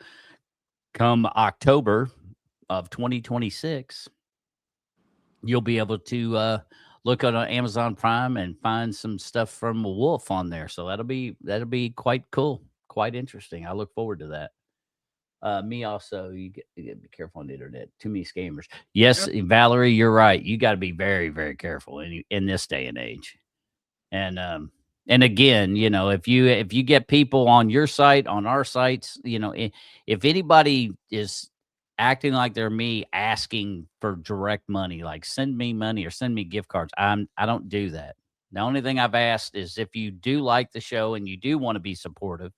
[SPEAKER 2] come October of 2026, you'll be able to look on Amazon Prime and find some stuff from a wolf on there. So that'll be quite cool, quite interesting. I look forward to that. Me also, you get to be careful on the internet. Too many scammers. Yes, Valerie, you're right. You got to be very, very careful in this day and age. And again, if you get people on your site, on our sites, if anybody is acting like they're me asking for direct money, like send me money or send me gift cards, I don't do that. The only thing I've asked is if you do like the show and you do want to be supportive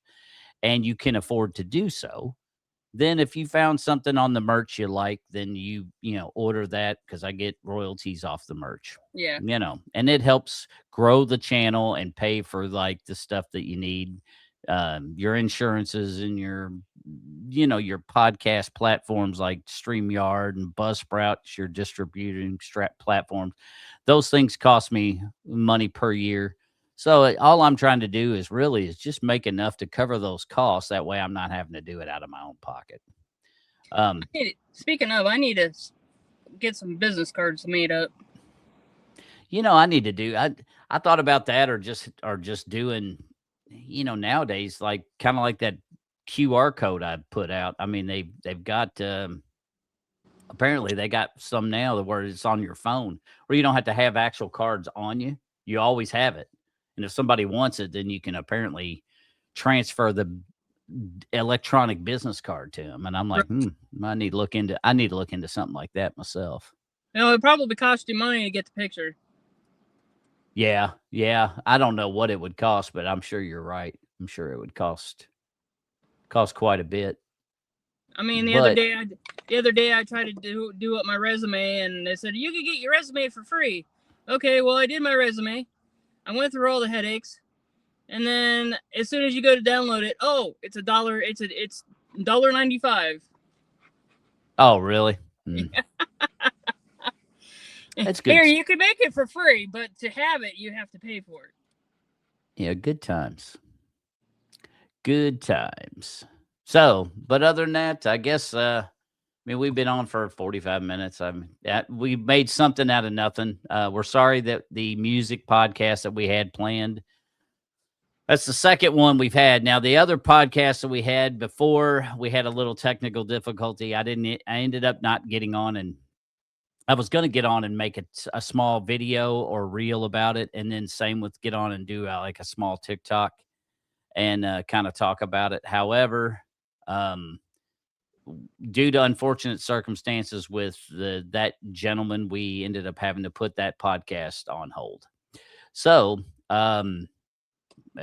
[SPEAKER 2] and you can afford to do so, then if you found something on the merch you like, then order that, because I get royalties off the merch.
[SPEAKER 3] Yeah.
[SPEAKER 2] And it helps grow the channel and pay for like the stuff that you need, your insurances and your podcast platforms like StreamYard and Buzzsprout, your distributing platforms. Those things cost me money per year. So all I'm trying to do is just make enough to cover those costs. That way I'm not having to do it out of my own pocket.
[SPEAKER 3] Speaking of, I need to get some business cards made up.
[SPEAKER 2] I need to do, I thought about that, or just doing, nowadays, like kind of like that QR code I put out. I mean, they've got, apparently they got some now where it's on your phone, where you don't have to have actual cards on you. You always have it. And if somebody wants it, then you can apparently transfer the electronic business card to them. And I'm like, I need to look into something like that myself.
[SPEAKER 3] It probably cost you money to get the picture.
[SPEAKER 2] Yeah. I don't know what it would cost, but I'm sure you're right. I'm sure it would cost quite a bit.
[SPEAKER 3] I mean, the other day I tried to do up my resume, and they said you can get your resume for free. Okay, well I did my resume. I went through all the headaches, and then as soon as you go to download it, it's $1. It's $1.95.
[SPEAKER 2] Oh, really? That's good.
[SPEAKER 3] Here, you can make it for free, but to have it, you have to pay for it.
[SPEAKER 2] Yeah, good times. Good times. So, but other than that, I guess, we've been on for 45 minutes. We made something out of nothing. We're sorry that the music podcast that we had planned, that's the second one we've had. Now, the other podcast that we had before, we had a little technical difficulty. I ended up not getting on, and I was going to get on and make a small video or reel about it. And then same with get on and do like a small TikTok and kind of talk about it. However, due to unfortunate circumstances with that gentleman, we ended up having to put that podcast on hold. So,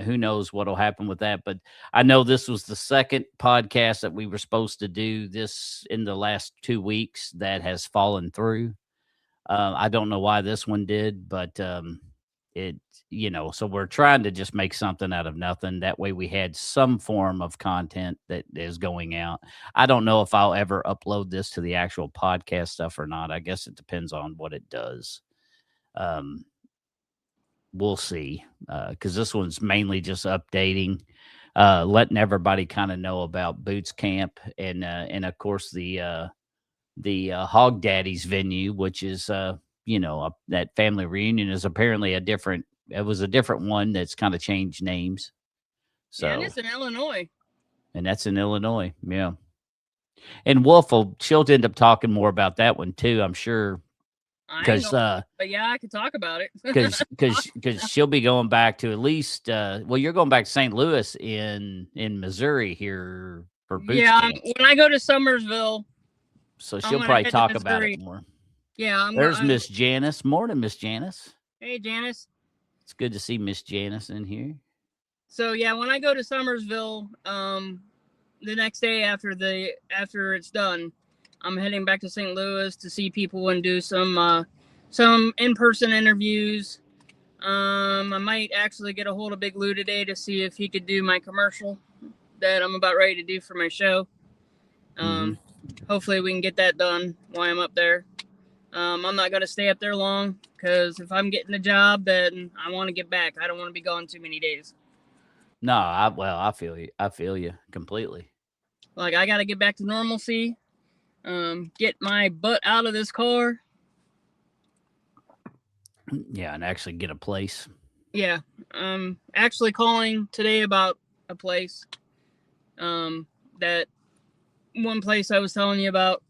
[SPEAKER 2] who knows what'll happen with that, but I know this was the second podcast that we were supposed to do this in the last 2 weeks that has fallen through. I don't know why this one did, but so we're trying to just make something out of nothing. That way we had some form of content that is going out. I don't know if I'll ever upload this to the actual podcast stuff or not. I guess it depends on what it does. We'll see. Because this one's mainly just updating, letting everybody kind of know about Boots Camp and of course the Hog Daddy's venue, which is that family reunion is apparently a different one that's kind of changed names. So,
[SPEAKER 3] yeah, and it's in Illinois.
[SPEAKER 2] And that's in Illinois, yeah. And Wolf she'll end up talking more about that one too, I'm sure. Because
[SPEAKER 3] but yeah, I could talk about it.
[SPEAKER 2] Because she'll be going back to at least you're going back to St. Louis in Missouri here for Boots Camp.
[SPEAKER 3] When I go to Summersville.
[SPEAKER 2] So she'll probably talk about it more.
[SPEAKER 3] Yeah,
[SPEAKER 2] there's Miss Janice. Morning, Miss Janice.
[SPEAKER 3] Hey, Janice.
[SPEAKER 2] It's good to see Miss Janice in here.
[SPEAKER 3] So yeah, when I go to Summersville, the next day after it's done, I'm heading back to St. Louis to see people and do some in-person interviews. I might actually get a hold of Big Lou today to see if he could do my commercial that I'm about ready to do for my show. Hopefully we can get that done while I'm up there. I'm not going to stay up there long because if I'm getting a job, then I want to get back. I don't want to be gone too many days.
[SPEAKER 2] No, I feel you. I feel you completely.
[SPEAKER 3] Like, I got to get back to normalcy. Get my butt out of this car.
[SPEAKER 2] Yeah, and actually get a place.
[SPEAKER 3] Yeah. Actually calling today about a place. That one place I was telling you about.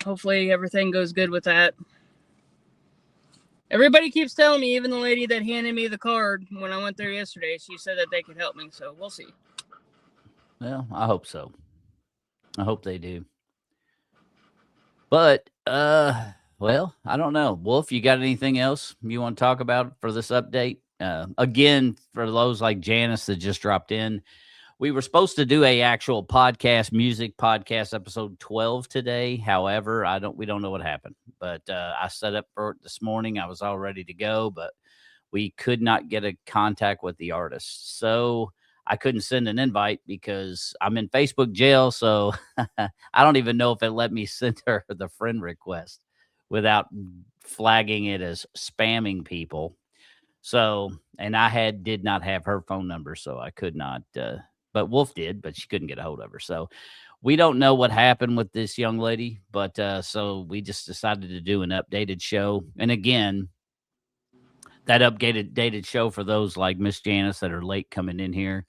[SPEAKER 3] Hopefully everything goes good with that. Everybody keeps telling me, even the lady that handed me the card when I went there yesterday, she said that they could help me. So we'll see.
[SPEAKER 2] Well, I hope so. I hope they do. But well, I don't know. Wolf, you got anything else you want to talk about for this update? Again, for those like Janice that just dropped in, we were supposed to do a actual music podcast episode 12 today. However, we don't know what happened. But I set up for it this morning. I was all ready to go, but we could not get a contact with the artist. So I couldn't send an invite because I'm in Facebook jail. So I don't even know if it let me send her the friend request without flagging it as spamming people. So, and did not have her phone number, so I could not. But Wolf did, but she couldn't get a hold of her. So we don't know what happened with this young lady, but so we just decided to do an updated show. And again, that updated show for those like Miss Janice that are late coming in here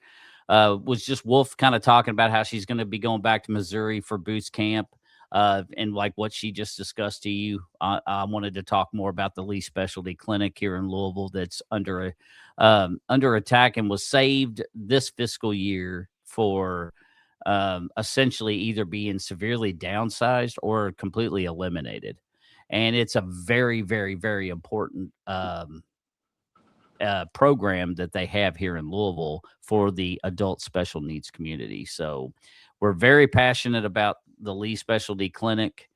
[SPEAKER 2] was just Wolf kind of talking about how she's going to be going back to Missouri for boots camp. And like what she just discussed to you, I wanted to talk more about the Lee Specialty Clinic here in Louisville that's under attack and was saved this fiscal year for essentially either being severely downsized or completely eliminated. And it's a very, very, very important program that they have here in Louisville for the adult special needs community. So we're very passionate about the Lee Specialty Clinic.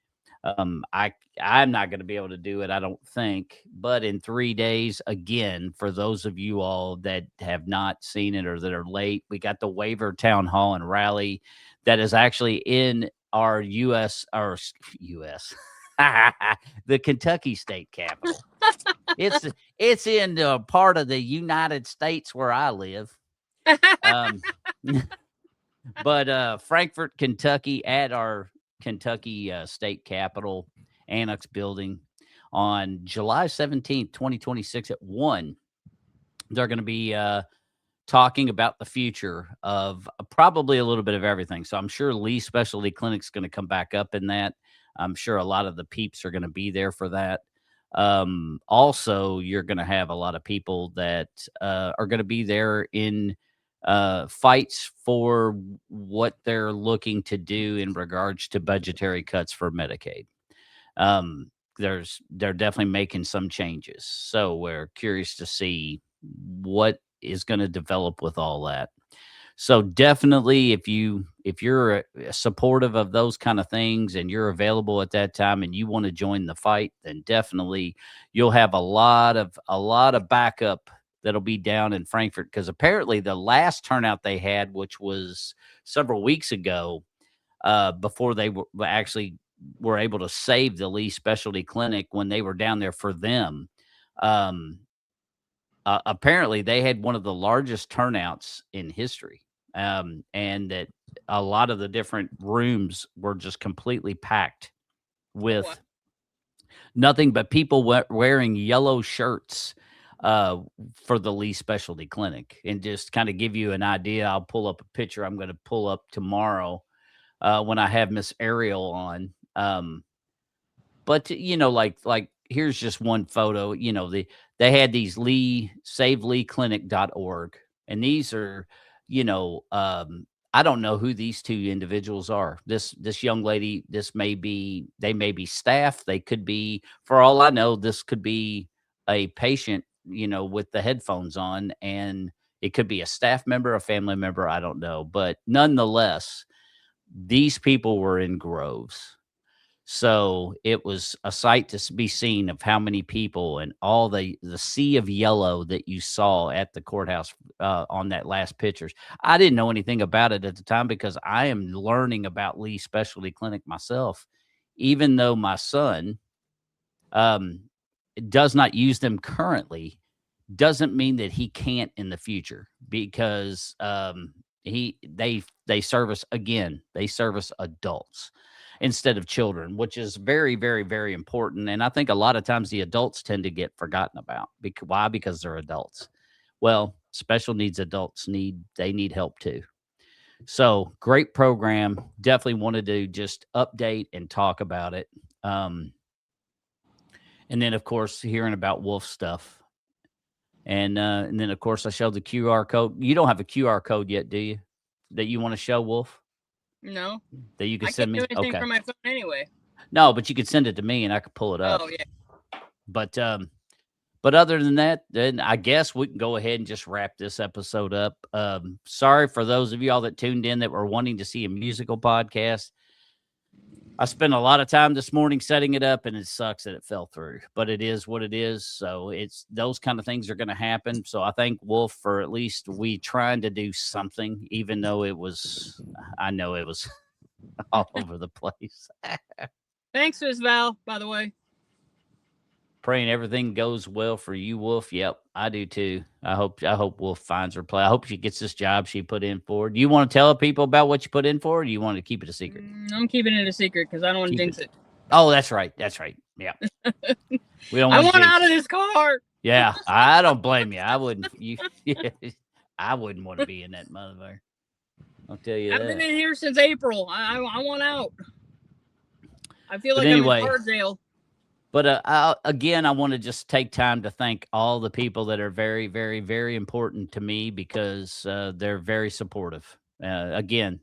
[SPEAKER 2] I'm not going to be able to do it, I don't think, but in 3 days, again, for those of you all that have not seen it or that are late, we got the Waiver Town Hall and Rally that is actually in our U.S. the Kentucky state capital. It's in the part of the United States where I live. But Frankfort, Kentucky, at our Kentucky state capitol annex building on July 17th, 2026 at 1. They're going to be talking about the future of probably a little bit of everything. So I'm sure Lee Specialty Clinic's going to come back up in that. I'm sure a lot of the peeps are going to be there for that. Also, you're going to have a lot of people that are going to be there in fights for what they're looking to do in regards to budgetary cuts for Medicaid. They're definitely making some changes. So we're curious to see what is going to develop with all that. So definitely, if you're supportive of those kind of things and you're available at that time and you want to join the fight, then definitely you'll have a lot of backup that'll be down in Frankfort, because apparently the last turnout they had, which was several weeks ago, before they were able to save the Lee Specialty Clinic when they were down there for them. Apparently they had one of the largest turnouts in history. And that a lot of the different rooms were just completely packed with nothing but people wearing yellow shirts for the Lee Specialty Clinic. And just kind of give you an idea, I'll pull up a picture I'm going to pull up tomorrow when I have Miss Ariel on. But like here's just one photo. They had these SaveLeeClinic.org, and these are, I don't know who these two individuals are. This young lady, they may be staff. They could be, for all I know, this could be a patient, with the headphones on, and it could be a staff member, a family member. I don't know, but nonetheless, these people were in groves. So it was a sight to be seen of how many people and all the sea of yellow that you saw at the courthouse on that last pictures. I didn't know anything about it at the time because I am learning about Lee Specialty Clinic myself, even though my son does not use them currently. Doesn't mean that he can't in the future, because they service adults. instead of children, which is very, very, very important. And I think a lot of times the adults tend to get forgotten about. Why? Because they're adults. Well, special needs adults need help too. So great program. Definitely wanted to just update and talk about it. And then of course hearing about Wolf stuff. And then of course I showed the QR code. You don't have a QR code yet, do you? That you want to show, Wolf?
[SPEAKER 3] No.
[SPEAKER 2] That you can
[SPEAKER 3] I
[SPEAKER 2] send
[SPEAKER 3] can't
[SPEAKER 2] me?
[SPEAKER 3] do anything
[SPEAKER 2] Okay.
[SPEAKER 3] from my phone anyway.
[SPEAKER 2] No, but you could send it to me and I could pull it up.
[SPEAKER 3] Oh yeah.
[SPEAKER 2] But other than that, then I guess we can go ahead and just wrap this episode up. Sorry for those of y'all that tuned in that were wanting to see a musical podcast. I spent a lot of time this morning setting it up, and it sucks that it fell through. But it is what it is. So it's those kind of things are going to happen. So I thank Wolf for at least we trying to do something, even though I know it was all over the place.
[SPEAKER 3] Thanks, Miss Val, by the way.
[SPEAKER 2] Praying everything goes well for you, Wolf. Yep, I do too. I hope Wolf finds her play. I hope she gets this job she put in for. Do you want to tell people about what you put in for, or do you want to keep it a secret?
[SPEAKER 3] I'm keeping it a secret because I don't want to jinx it.
[SPEAKER 2] Oh, that's right. That's right. Yeah. We don't.
[SPEAKER 3] I want out of this car.
[SPEAKER 2] Yeah, I don't blame you. I wouldn't. I wouldn't want to be in that motherfucker. I'll tell you
[SPEAKER 3] I've
[SPEAKER 2] that.
[SPEAKER 3] been in here since April. I want out. I feel like
[SPEAKER 2] anyway,
[SPEAKER 3] I'm in car jail.
[SPEAKER 2] But again, I want to just take time to thank all the people that are very, very, very important to me because they're very supportive. Again,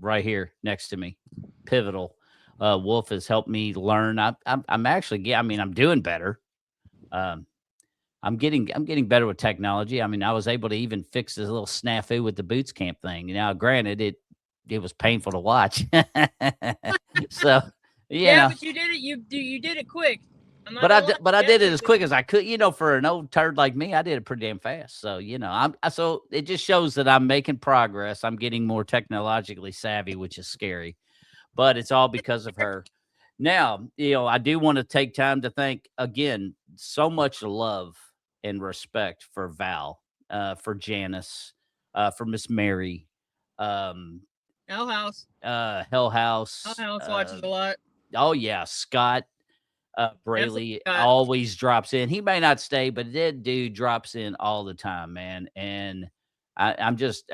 [SPEAKER 2] right here next to me, pivotal. Wolf has helped me learn. I'm actually, I mean, I'm doing better. I'm getting better with technology. I mean, I was able to even fix this little snafu with the boots camp thing. Now, granted, it was painful to watch. So.
[SPEAKER 3] Yeah, but you did it. You did it quick.
[SPEAKER 2] But I did it as quick as I could. For an old turd like me, I did it pretty damn fast. So so it just shows that I'm making progress. I'm getting more technologically savvy, which is scary, but it's all because of her. Now, I do want to take time to thank again so much love and respect for Val, for Janice, for Miss Mary,
[SPEAKER 3] Hell House.
[SPEAKER 2] Hell House.
[SPEAKER 3] Hell House watches a lot.
[SPEAKER 2] Oh yeah, Scott Braley always drops in. He may not stay, but that dude drops in all the time, man. And I'm just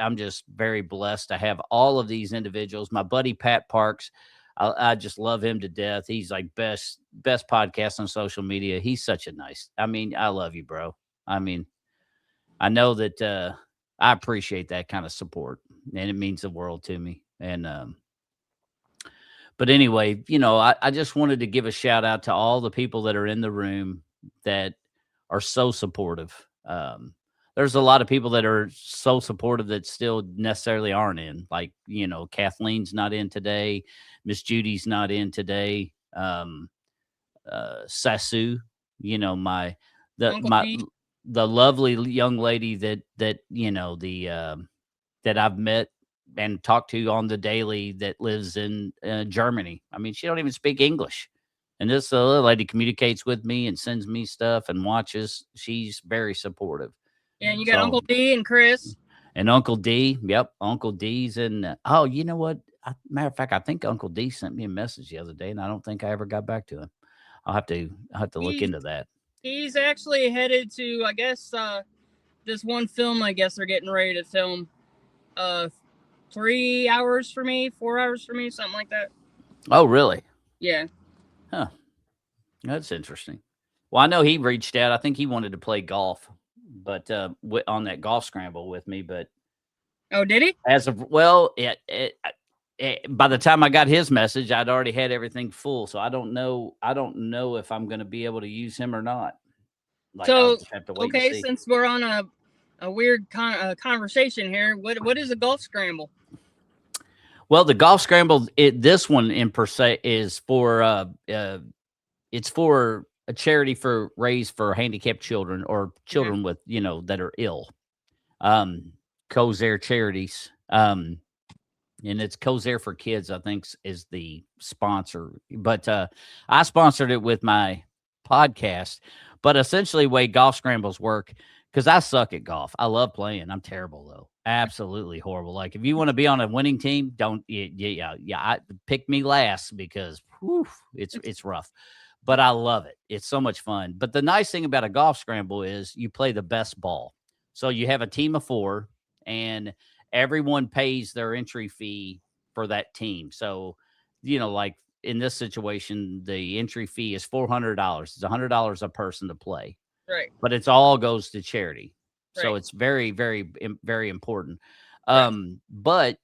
[SPEAKER 2] very blessed to have all of these individuals. My buddy Pat Parks, I just love him to death. He's like best podcast on social media. He's such a nice. I mean, I love you, bro. I mean, I know that I appreciate that kind of support, and it means the world to me. And but anyway, I just wanted to give a shout out to all the people that are in the room that are so supportive. There's a lot of people that are so supportive that still necessarily aren't in. Like, Kathleen's not in today. Miss Judy's not in today. Sasu, the lovely young lady that I've met and talk to on the daily that lives in Germany. I mean, she don't even speak English. And this little lady communicates with me and sends me stuff and watches. She's very supportive.
[SPEAKER 3] Yeah, and you got Uncle D and Chris.
[SPEAKER 2] And Uncle D. Yep, Uncle D's in. Oh, you know what? Matter of fact, I think Uncle D sent me a message the other day, and I don't think I ever got back to him. I'll have to look into that.
[SPEAKER 3] He's actually headed to, I guess, this one film I guess they're getting ready to film. 3 hours for me, 4 hours for me, something like that.
[SPEAKER 2] Oh, really?
[SPEAKER 3] Yeah.
[SPEAKER 2] Huh. That's interesting. Well, I know he reached out. I think he wanted to play golf, but on that golf scramble with me. But
[SPEAKER 3] oh, did he?
[SPEAKER 2] By the time I got his message, I'd already had everything full. So I don't know if I'm going to be able to use him or not.
[SPEAKER 3] So okay, since we're on a weird conversation here, what is a golf scramble?
[SPEAKER 2] Well, the golf scramble, this one in per se is for it's for a charity for handicapped children or children with that are ill. Cozair Charities, and it's Cozair for Kids, I think, is the sponsor. But I sponsored it with my podcast. But essentially, the way golf scrambles work, because I suck at golf. I love playing. I'm terrible though. Absolutely horrible. Like if you want to be on a winning team, don't pick me last because whew, it's rough. But I love it. It's so much fun. But the nice thing about a golf scramble is you play the best ball. So you have a team of 4 and everyone pays their entry fee for that team. So, like in this situation, the entry fee is $400. It's $100 a person to play.
[SPEAKER 3] Right.
[SPEAKER 2] But it's all goes to charity. So
[SPEAKER 3] Right.
[SPEAKER 2] it's very, very, very important.
[SPEAKER 3] Right.
[SPEAKER 2] But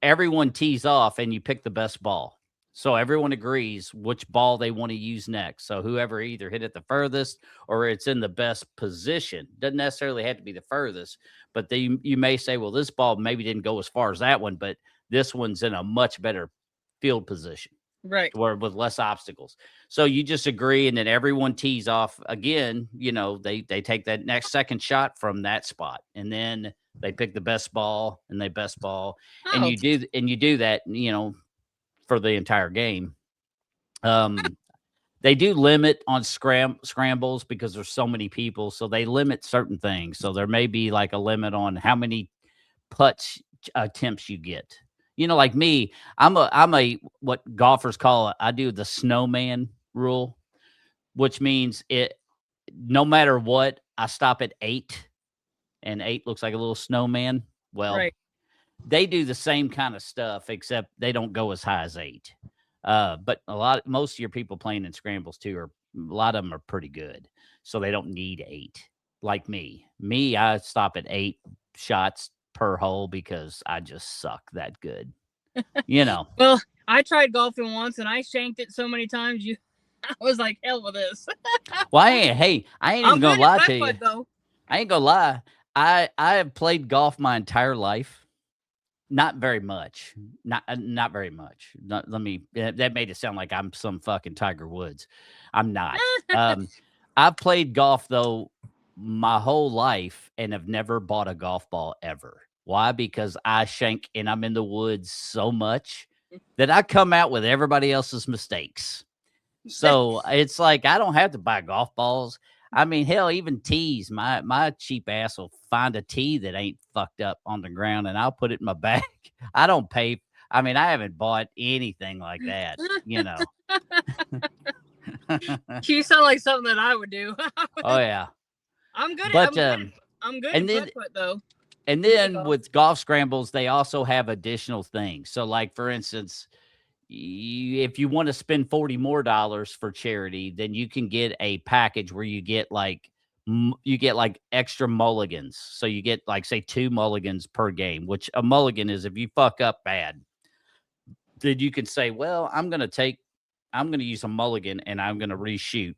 [SPEAKER 2] everyone tees off and you pick the best ball. So everyone agrees which ball they want to use next. So whoever either hit it the furthest or it's in the best position, doesn't necessarily have to be the furthest, but you may say, well, this ball maybe didn't go as far as that one, but this one's in a much better field position.
[SPEAKER 3] Right.
[SPEAKER 2] Or with less obstacles. So you just agree, and then everyone tees off again. They take that next second shot from that spot, and then they pick the best ball and and you do that, for the entire game. They do limit on scrambles because there's so many people, so they limit certain things. So there may be like a limit on how many putt attempts you get. Like me, I'm a what golfers call it. I do the snowman rule, which means no matter what, I stop at 8, and 8 looks like a little snowman. Well,
[SPEAKER 3] right.
[SPEAKER 2] They do the same kind of stuff, except they don't go as high as 8. But most of your people playing in scrambles too a lot of them are pretty good, so they don't need 8. Like me, I stop at 8 shots per hole because I just suck that good.
[SPEAKER 3] Well, I tried golfing once and I shanked it so many times. I was like, hell with this.
[SPEAKER 2] Well, I ain't even gonna lie to you.
[SPEAKER 3] Though.
[SPEAKER 2] I ain't gonna lie. I have played golf my entire life. Not very much. Not very much. That made it sound like I'm some fucking Tiger Woods. I'm not. I've played golf though my whole life and have never bought a golf ball ever. Why? Because I shank and I'm in the woods so much that I come out with everybody else's mistakes. So it's like I don't have to buy golf balls. I mean, hell, even tees. My cheap ass will find a tee that ain't fucked up on the ground, and I'll put it in my bag. I don't pay. I mean, I haven't bought anything like that.
[SPEAKER 3] You sound like something that I would do.
[SPEAKER 2] Oh yeah,
[SPEAKER 3] I'm good.
[SPEAKER 2] But
[SPEAKER 3] I'm good. And then, though.
[SPEAKER 2] And then with golf scrambles, they also have additional things. So, like for instance, if you want to spend $40 more for charity, then you can get a package where you get like extra mulligans. So you get like say 2 mulligans per game, which a mulligan is if you fuck up bad, then you can say, well, I'm going to use a mulligan and I'm going to reshoot.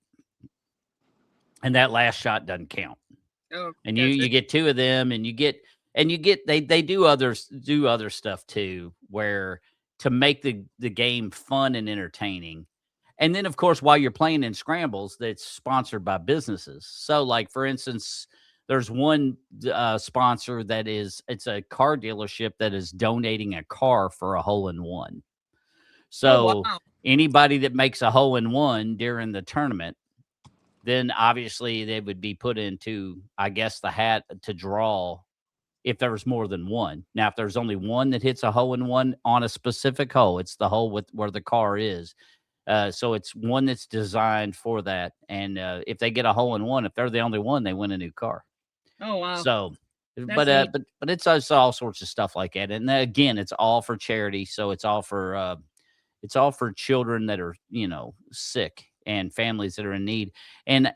[SPEAKER 2] And that last shot doesn't count.
[SPEAKER 3] Oh,
[SPEAKER 2] and you get 2 of them and they do other stuff too, where to make the game fun and entertaining. And then, of course, while you're playing in scrambles, that's sponsored by businesses. So, like, for instance, there's one sponsor it's a car dealership that is donating a car for a hole-in-one. So anybody that makes a hole-in-one during the tournament, then obviously they would be put into, I guess, the hat to draw if there was more than one. Now, if there's only one that hits a hole-in-one on a specific hole, it's the hole where the car is. So it's one that's designed for that. And if they get a hole-in-one, if they're the only one, they win a new car.
[SPEAKER 3] Oh, wow.
[SPEAKER 2] So, but it's all sorts of stuff like that. And again, it's all for charity. So it's all for children that are, sick and families that are in need. And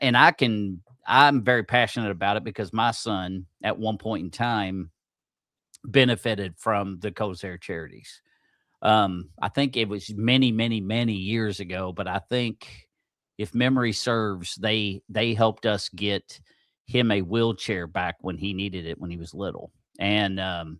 [SPEAKER 2] I'm very passionate about it because my son at one point in time benefited from the Vair charities. I think it was many, many, many years ago, but I think if memory serves, they helped us get him a wheelchair back when he needed it when he was little. And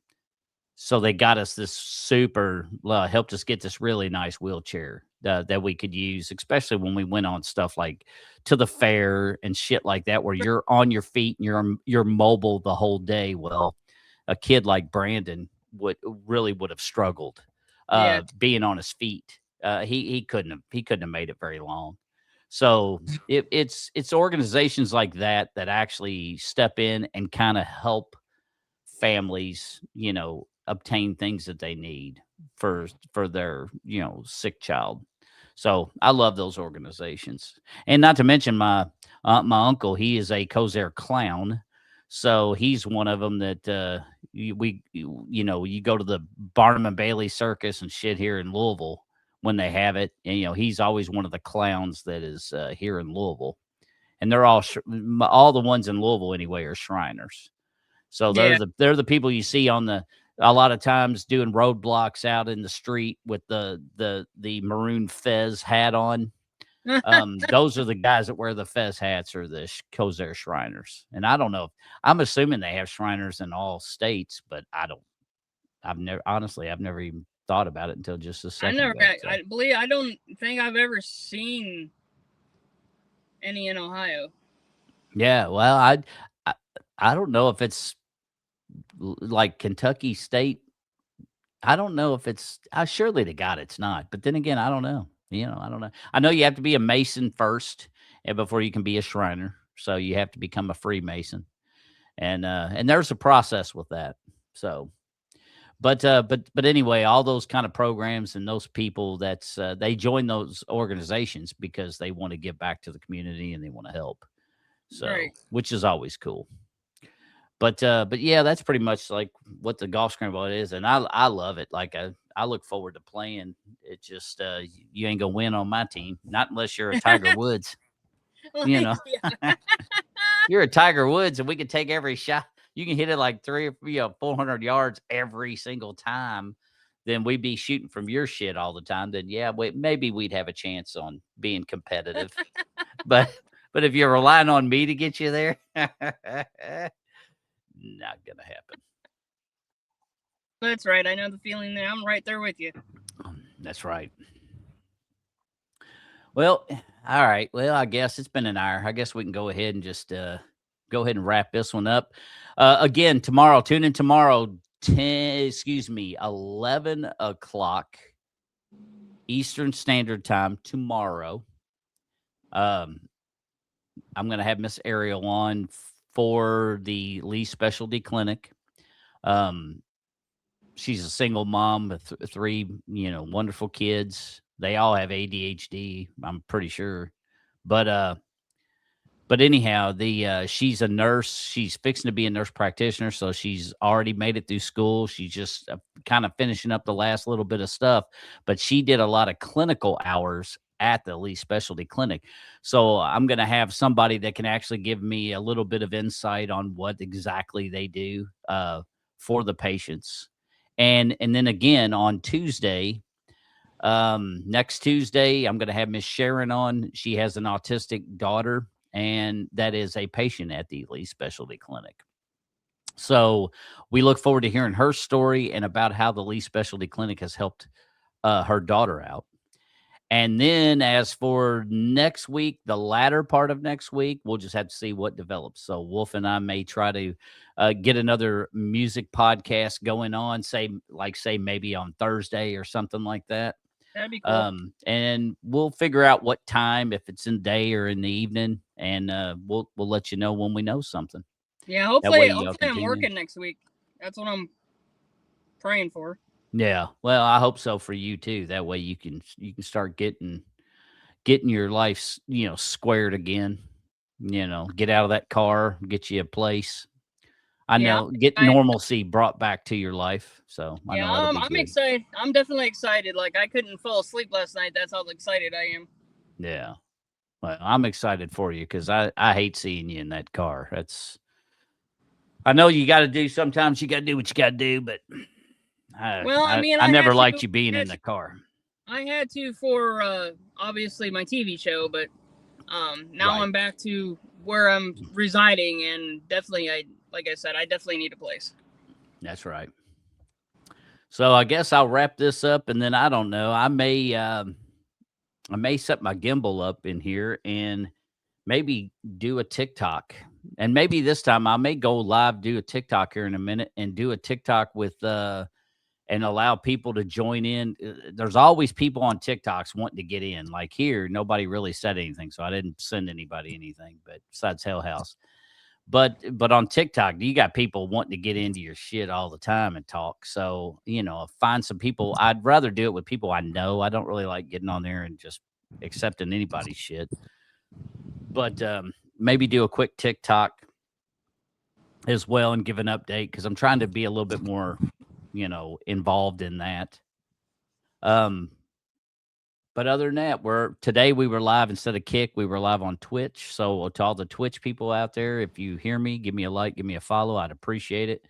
[SPEAKER 2] so they got us this helped us get this really nice wheelchair that we could use, especially when we went on stuff like to the fair and shit like that, where you're on your feet and you're mobile the whole day. Well, a kid like Brandon would have struggled being on his feet. He couldn't have made it very long. So it's organizations like that that actually step in and kind of help families, obtain things that they need for their, sick child. So I love those organizations. And not to mention my uncle, he is a Kozer clown. So he's one of them that you go to the Barnum and Bailey circus and shit here in Louisville when they have it. And he's always one of the clowns that is here in Louisville. And they're all the ones in Louisville anyway are Shriners. So they're the people you see on a lot of times doing roadblocks out in the street with the maroon fez hat on. Those are the guys that wear the fez hats or the Kozer Shriners. And I don't know. I'm assuming they have Shriners in all states, but I've never even thought about it until just a second ago.
[SPEAKER 3] I don't think I've ever seen any in Ohio.
[SPEAKER 2] Yeah, well, I don't know if it's like Kentucky State. I don't know if it's surely to God it's not. But then again, I don't know. I don't know. I know you have to be a Mason first before you can be a Shriner. So you have to become a Freemason. And there's a process with that. So but anyway, all those kind of programs and those people they join those organizations because they want to give back to the community and they want to help. So which is always cool. But yeah, that's pretty much like what the golf scramble is, and I love it. Like I look forward to playing. It just you ain't gonna win on my team, not unless you're a Tiger Woods. You're a Tiger Woods, and we can take every shot. You can hit it like 300 or 400 yards every single time. Then we'd be shooting from your shit all the time. Then yeah, maybe we'd have a chance on being competitive. but if you're relying on me to get you there. Not gonna happen.
[SPEAKER 3] That's right. I know the feeling there. I'm right there with you.
[SPEAKER 2] That's right. Well, all right. Well, I guess it's been an hour. I guess we can go ahead and just go ahead and wrap this one up. Again, tomorrow, tune in tomorrow, 11 o'clock Eastern Standard Time tomorrow. I'm gonna have Miss Ariel on for the Lee Specialty Clinic. She's a single mom with three, wonderful kids. They all have ADHD, I'm pretty sure. But anyhow, she's a nurse. She's fixing to be a nurse practitioner, so she's already made it through school. She's just kind of finishing up the last little bit of stuff. But she did a lot of clinical hours at the Lee Specialty Clinic. So I'm going to have somebody that can actually give me a little bit of insight on what exactly they do for the patients. And then again on Tuesday, next Tuesday, I'm going to have Miss Sharon on. She has an autistic daughter, and that is a patient at the Lee Specialty Clinic. So we look forward to hearing her story and about how the Lee Specialty Clinic has helped her daughter out. And then as for next week, the latter part of next week, we'll just have to see what develops. So Wolf and I may try to get another music podcast going on, say maybe on Thursday or something like that.
[SPEAKER 3] That'd be cool.
[SPEAKER 2] And we'll figure out what time, if it's in the day or in the evening, and we'll let you know when we know something.
[SPEAKER 3] Yeah, hopefully I'm working next week. That's what I'm praying for.
[SPEAKER 2] Yeah, well, I hope so for you too. That way you can start getting your life, squared again. Get out of that car, get you a place. I know, get normalcy brought back to your life. So I know I'm
[SPEAKER 3] excited. I'm definitely excited. Like I couldn't fall asleep last night. That's how excited I am.
[SPEAKER 2] Yeah, well, I'm excited for you because I hate seeing you in that car. I know you got to do. Sometimes you got to do what you got to do, but. I never liked you being in the car.
[SPEAKER 3] I had to for obviously my TV show, but now I'm back to where I'm residing, and definitely, like I said, I definitely need a place.
[SPEAKER 2] That's right. So I guess I'll wrap this up, and then I don't know. I may set my gimbal up in here and maybe do a TikTok, and maybe this time I may go live, do a TikTok here in a minute, and do a TikTok with and allow people to join in. There's always people on TikToks wanting to get in. Like here, nobody really said anything, so I didn't send anybody anything, but besides Hell House. But on TikTok, you got people wanting to get into your shit all the time and talk. So, find some people. I'd rather do it with people I know. I don't really like getting on there and just accepting anybody's shit. But maybe do a quick TikTok as well and give an update, because I'm trying to be a little bit more, involved in that. But other than that, today we were live instead of Kick. We were live on Twitch. So to all the Twitch people out there, if you hear me, give me a like, give me a follow. I'd appreciate it.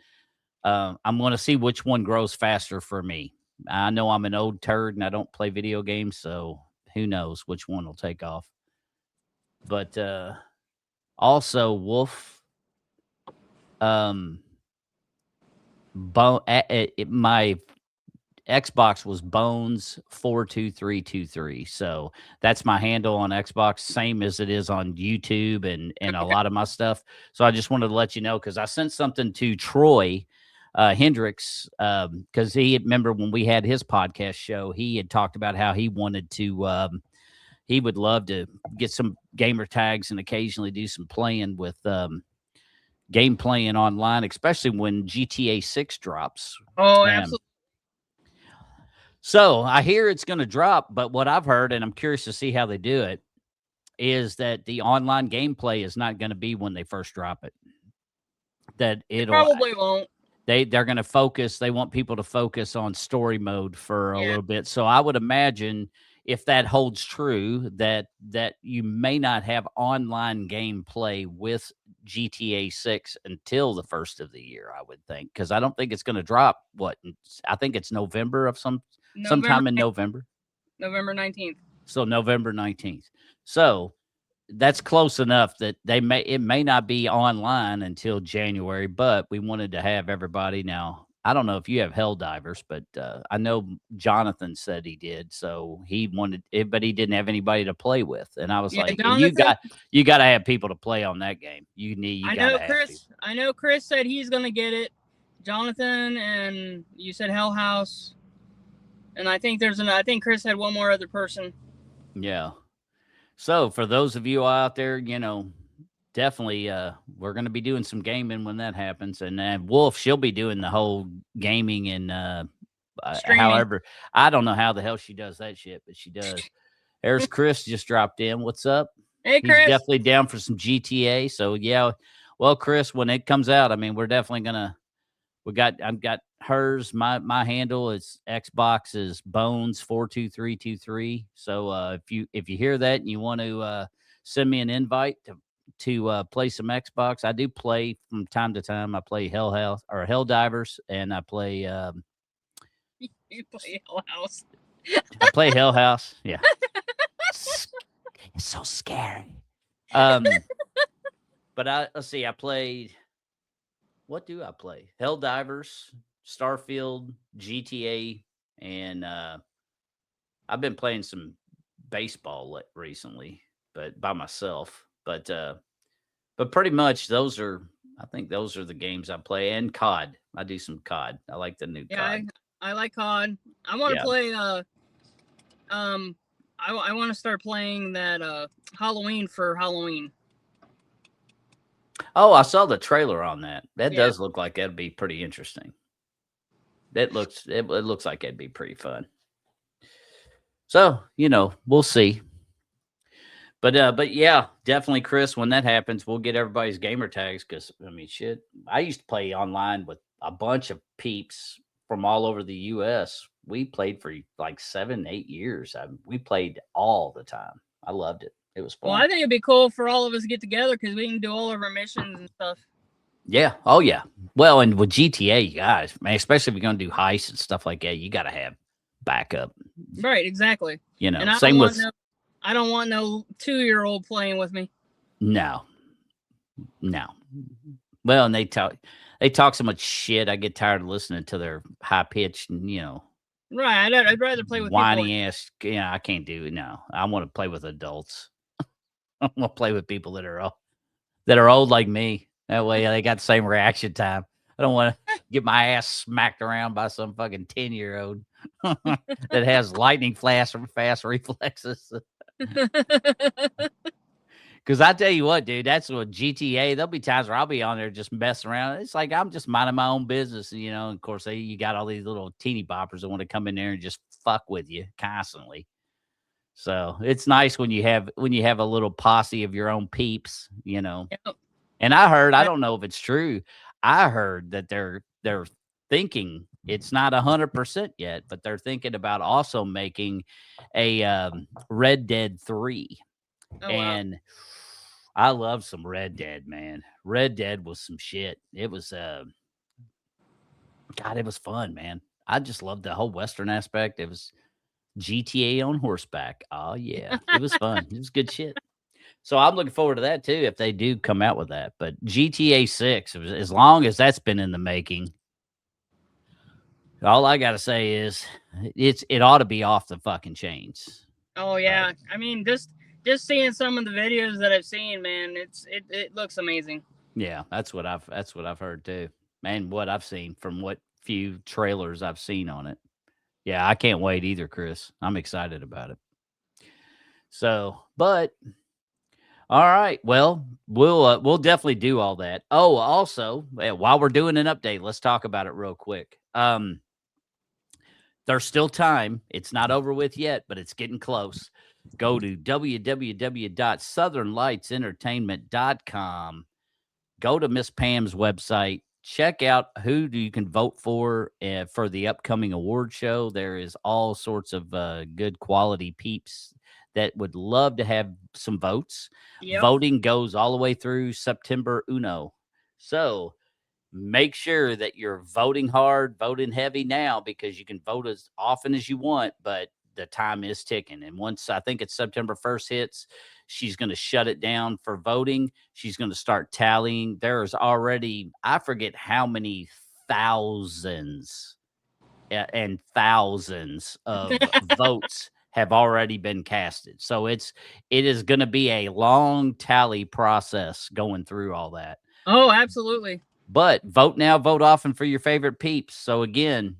[SPEAKER 2] I'm going to see which one grows faster for me. I know I'm an old turd and I don't play video games, so who knows which one will take off. But also, Wolf, my Xbox was Bones42323. So that's my handle on Xbox, same as it is on YouTube and a lot of my stuff. So I just wanted to let you know, because I sent something to Troy Hendricks, because remember when we had his podcast show, he had talked about how he wanted to, he would love to get some gamer tags and occasionally do some playing with game playing online, especially when GTA 6 drops.
[SPEAKER 3] Oh, absolutely.
[SPEAKER 2] So I hear it's going to drop, but what I've heard, and I'm curious to see how they do it, is that the online gameplay is not going to be when they first drop it. That it
[SPEAKER 3] probably won't.
[SPEAKER 2] They're going to focus. They want people to focus on story mode for a little bit. So I would imagine, if that holds true, that you may not have online gameplay with GTA 6 until the first of the year, I would think, because I don't think it's going to drop. I think it's November of sometime in November.
[SPEAKER 3] November 19th.
[SPEAKER 2] So November 19th. So that's close enough that it may not be online until January, but we wanted to have everybody. Now, I don't know if you have Helldivers, but I know Jonathan said he did. So he wanted it, but he didn't have anybody to play with. And I was like,
[SPEAKER 3] Jonathan,
[SPEAKER 2] you got to have people to play on that game.
[SPEAKER 3] I know Chris said he's going to get it. Jonathan, and you said Hell House. And I think Chris had one more other person.
[SPEAKER 2] Yeah. So for those of you out there, definitely we're going to be doing some gaming when that happens. And Wolf, she'll be doing the whole gaming and however, I don't know how the hell she does that shit, but she does. There's Chris just dropped in. What's up?
[SPEAKER 3] Hey, Chris.
[SPEAKER 2] He's definitely down for some GTA. So yeah, well, Chris, when it comes out, I mean, we're definitely gonna. I've got hers. My handle is Xbox is Bones42323. So if you hear that and you want to send me an invite to play some Xbox, I do play from time to time. I play Hell House or Helldivers, and I play.
[SPEAKER 3] You play Hell House.
[SPEAKER 2] I play Hell House. Yeah, it's so scary. But let's see. I played. What do I play? Helldivers, Starfield, GTA, and I've been playing some baseball recently, but by myself. But pretty much I think those are the games I play. And COD. I do some COD. I like the new COD.
[SPEAKER 3] I like COD. I want to play I want to start playing that Halloween for Halloween.
[SPEAKER 2] Oh, I saw the trailer on that. That does look like that'd be pretty interesting. It looks like it'd be pretty fun. So, we'll see. But yeah, definitely, Chris, when that happens, we'll get everybody's gamer tags, because I mean, shit, I used to play online with a bunch of peeps from all over the US. We played for like 7-8 years. We played all the time. I loved it. It was fun.
[SPEAKER 3] Well, I think it'd be cool for all of us to get together, because we can do all of our missions and stuff.
[SPEAKER 2] Yeah. Oh, yeah. Well, and with GTA, you guys, man, especially if you're going to do heists and stuff like that, you got to have backup.
[SPEAKER 3] Right. Exactly.
[SPEAKER 2] And
[SPEAKER 3] same with. I don't want no 2-year-old playing with me.
[SPEAKER 2] No. Well, and they talk so much shit. I get tired of listening to their high pitched and
[SPEAKER 3] Right. I'd rather play with
[SPEAKER 2] whiny ass. Yeah, I can't do it. No, I want to play with adults. I want to play with people that are old like me. That way they got the same reaction time. I don't want to. get my ass smacked around by some fucking 10-year-old that has lightning fast reflexes. Because I tell you what, dude, that's what GTA. There'll be times where I'll be on there just messing around. It's like I'm just minding my own business, you know. And of course, you got all these little teeny boppers that want to come in there and just fuck with you constantly. So it's nice when you have a little posse of your own peeps, you know.
[SPEAKER 3] Yep.
[SPEAKER 2] And I heard, I don't know if it's true. I heard that they're thinking it's not 100% yet, but they're thinking about also making a Red Dead 3.
[SPEAKER 3] Oh,
[SPEAKER 2] And
[SPEAKER 3] wow.
[SPEAKER 2] I love some Red Dead, man. Red Dead was some shit. It was God, it was fun, man. I just loved the whole Western aspect. It was GTA on horseback. Oh yeah. It was fun. It was good shit. So I'm looking forward to that too if they do come out with that. But GTA 6, as long as that's been in the making, all I gotta say is it ought to be off the fucking chains.
[SPEAKER 3] Oh yeah. I mean, just seeing some of the videos that I've seen, man, it looks amazing.
[SPEAKER 2] Yeah, that's what I've heard too. And what I've seen from what few trailers I've seen on it. Yeah, I can't wait either, Chris. I'm excited about it. So, but all right. Well, we'll definitely do all that. Oh, also, while we're doing an update, let's talk about it real quick. There's still time. It's not over with yet, but it's getting close. Go to www.southernlightsentertainment.com. Go to Miss Pam's website. Check out who you can vote for the upcoming award show. There is all sorts of good quality peeps that would love to have some votes.
[SPEAKER 3] Yep.
[SPEAKER 2] Voting goes all the way through September uno. So make sure that you're voting hard, voting heavy now, because you can vote as often as you want, but the time is ticking. And once I think it's September 1st hits, she's going to shut it down for voting. She's going to start tallying. There's already, I forget how many thousands and thousands of votes have already been casted. So it is going to be a long tally process going through all that.
[SPEAKER 3] Oh, absolutely.
[SPEAKER 2] But vote now, vote often for your favorite peeps. So again,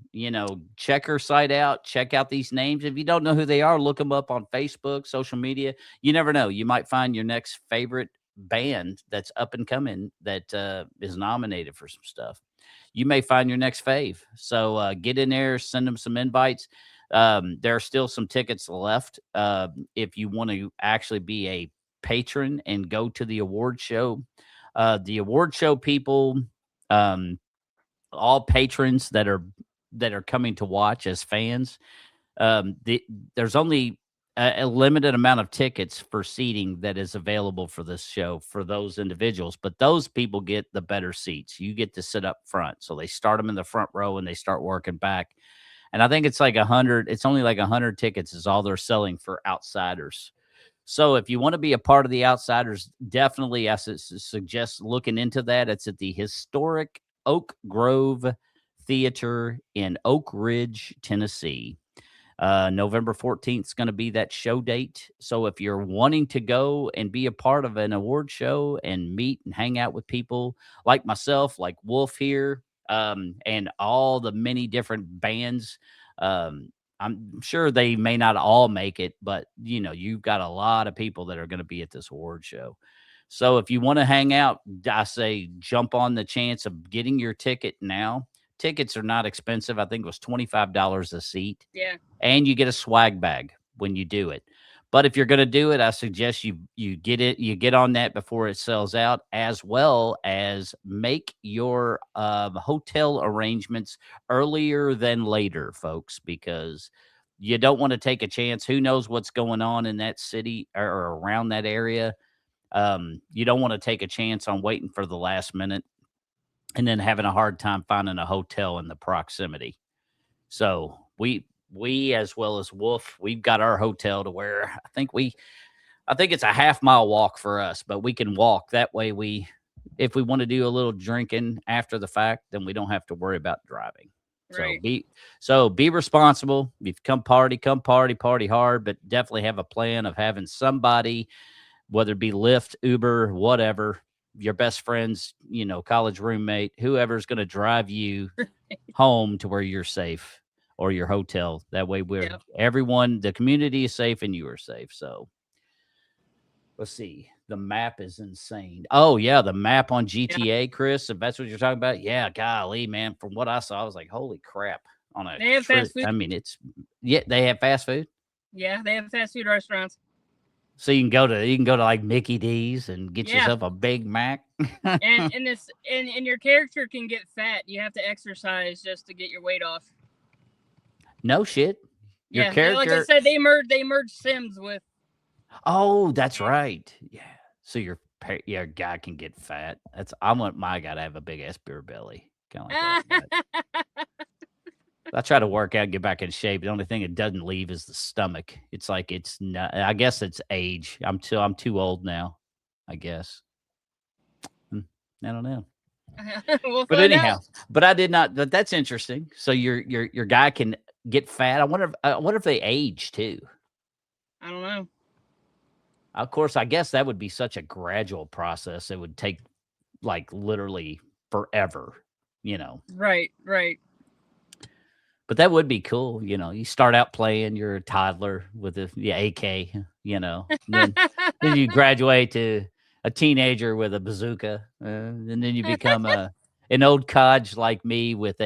[SPEAKER 2] check her site out, check out these names. If you don't know who they are, look them up on Facebook, social media. You never know. You might find your next favorite band that's up and coming that is nominated for some stuff. You may find your next fave. So get in there, send them some invites. There are still some tickets left. If you want to actually be a patron and go to the award show, people, all patrons that are coming to watch as fans, there's only a limited amount of tickets for seating that is available for this show for those individuals, but those people get the better seats. You get to sit up front, so they start them in the front row and they start working back. And I think it's like 100. It's only like 100 tickets is all they're selling for outsiders. So if you want to be a part of the Outsiders, definitely I suggest looking into that. It's at the historic Oak Grove Theater in Oak Ridge, Tennessee. November 14th is going to be that show date. So if you're wanting to go and be a part of an award show and meet and hang out with people like myself, like Wolf here, and all the many different bands, I'm sure they may not all make it, but you've got a lot of people that are going to be at this award show. So if you want to hang out, I say jump on the chance of getting your ticket now. Tickets are not expensive. I think it was $25 a seat.
[SPEAKER 3] Yeah.
[SPEAKER 2] And you get a swag bag when you do it. But if you're going to do it, I suggest you get on that before it sells out, as well as make your hotel arrangements earlier than later, folks, because you don't want to take a chance. Who knows what's going on in that city or around that area? You don't want to take a chance on waiting for the last minute and then having a hard time finding a hotel in the proximity. So we as well as Wolf, we've got our hotel to where I think it's a half-mile walk for us, but we can walk. That way if we want to do a little drinking after the fact, then we don't have to worry about driving.
[SPEAKER 3] Right.
[SPEAKER 2] So be responsible. If you come party hard, but definitely have a plan of having somebody, whether it be Lyft, Uber, whatever, your best friend's, college roommate, whoever's going to drive you home to where you're safe, or your hotel. That way everyone, the community is safe and you are safe. So let's see. The map is insane. Oh yeah. The map on GTA, Chris, if that's what you're talking about. Yeah. Golly, man. From what I saw, I was like, holy crap.
[SPEAKER 3] They have fast food.
[SPEAKER 2] I mean, they have fast food.
[SPEAKER 3] Yeah. They have fast food restaurants.
[SPEAKER 2] So you can go to like Mickey D's and get yourself a Big Mac.
[SPEAKER 3] and your character can get fat. You have to exercise just to get your weight off.
[SPEAKER 2] No shit. Your character,
[SPEAKER 3] like I said, they merged Sims with.
[SPEAKER 2] Oh, that's right. Yeah. So your guy can get fat. I want my guy to have a big ass beer belly. Kind of like that. I try to work out, get back in shape. The only thing it doesn't leave is the stomach. It's like it's not. I guess it's age. I'm too old now. I guess. I don't know. But anyhow, but I did not. But that's interesting. So your guy can get fat. I wonder if they age too.
[SPEAKER 3] I don't know.
[SPEAKER 2] Of course, I guess that would be such a gradual process. It would take like literally forever.
[SPEAKER 3] Right.
[SPEAKER 2] But that would be cool. You start out playing, you're a toddler with the AK, then you graduate to a teenager with a bazooka. And then you become an old codge like me with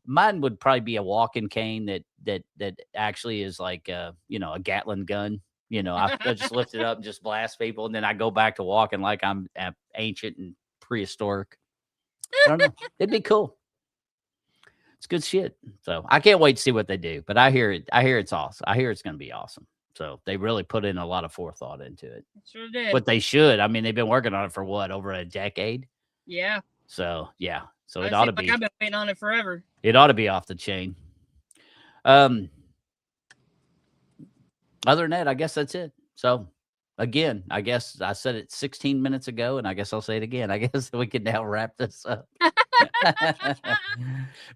[SPEAKER 2] mine would probably be a walking cane that actually is like, a Gatling gun. I just lift it up and just blast people. And then I go back to walking like I'm ancient and prehistoric. I don't know. It'd be cool. It's good shit. So I can't wait to see what they do, but I hear it's awesome. I hear it's going to be awesome. So they really put in a lot of forethought into it.
[SPEAKER 3] Sure did.
[SPEAKER 2] But they should. I mean, they've been working on it for what, over a decade?
[SPEAKER 3] Yeah.
[SPEAKER 2] So yeah. So it ought to be.
[SPEAKER 3] I've been waiting on it forever.
[SPEAKER 2] It ought to be off the chain. Other than that, I guess that's it. So again, I guess I said it 16 minutes ago, and I guess I'll say it again. I guess we can now wrap this up.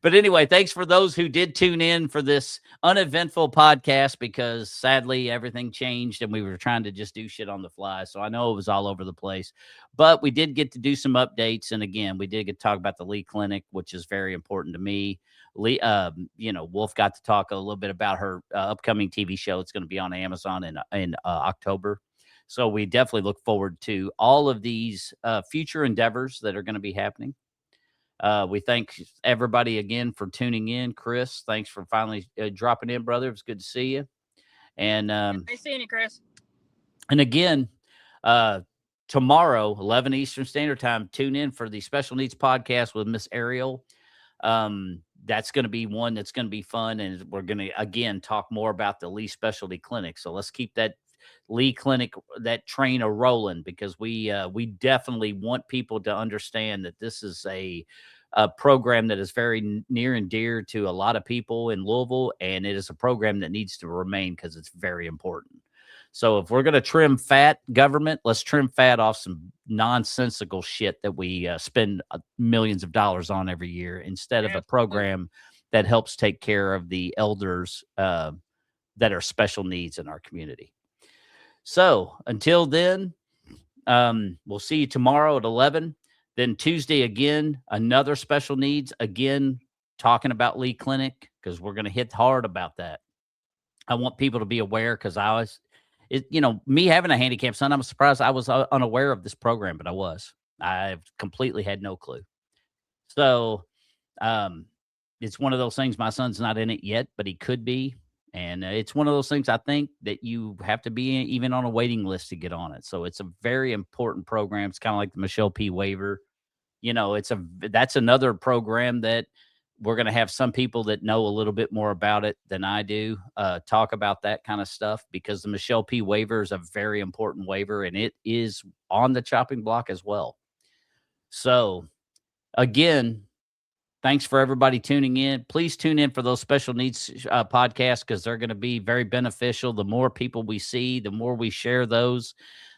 [SPEAKER 2] But anyway, thanks for those who did tune in for this uneventful podcast, because sadly everything changed and we were trying to just do shit on the fly. So I know it was all over the place, but we did get to do some updates. And again, we did get to talk about the Lee Clinic, which is very important to me. Lee, Wolf got to talk a little bit about her upcoming TV show. It's going to be on Amazon in October. So we definitely look forward to all of these future endeavors that are going to be happening. We thank everybody again for tuning in. Chris, thanks for finally dropping in, brother. It was good to see you. And
[SPEAKER 3] nice seeing you, Chris.
[SPEAKER 2] And again, tomorrow, 11 Eastern Standard Time, tune in for the Special Needs Podcast with Miss Ariel. That's going to be one that's going to be fun. And we're going to, again, talk more about the Lee Specialty Clinic. So let's keep that Lee Clinic, that train a rolling, because we definitely want people to understand that this is a program that is very near and dear to a lot of people in Louisville, and it is a program that needs to remain because it's very important. So if we're going to trim fat, government, let's trim fat off some nonsensical shit that we spend millions of dollars on every year, instead of a program that helps take care of the elders that are special needs in our community. So until then, we'll see you tomorrow at 11. Then Tuesday, again, another special needs, again, talking about Lee Clinic, because we're going to hit hard about that. I want people to be aware, because me having a handicapped son, I'm surprised I was unaware of this program, but I completely had no clue. So it's one of those things. My son's not in it yet, but he could be. And it's one of those things, I think, that you have to be even on a waiting list to get on it. So it's a very important program. It's kind of like the Michelle P. waiver. That's another program that we're going to have some people that know a little bit more about it than I do talk about that kind of stuff, because the Michelle P. waiver is a very important waiver, and it is on the chopping block as well. So again, thanks for everybody tuning in. Please tune in for those special needs podcasts, because they're going to be very beneficial. The more people we see, the more we share those,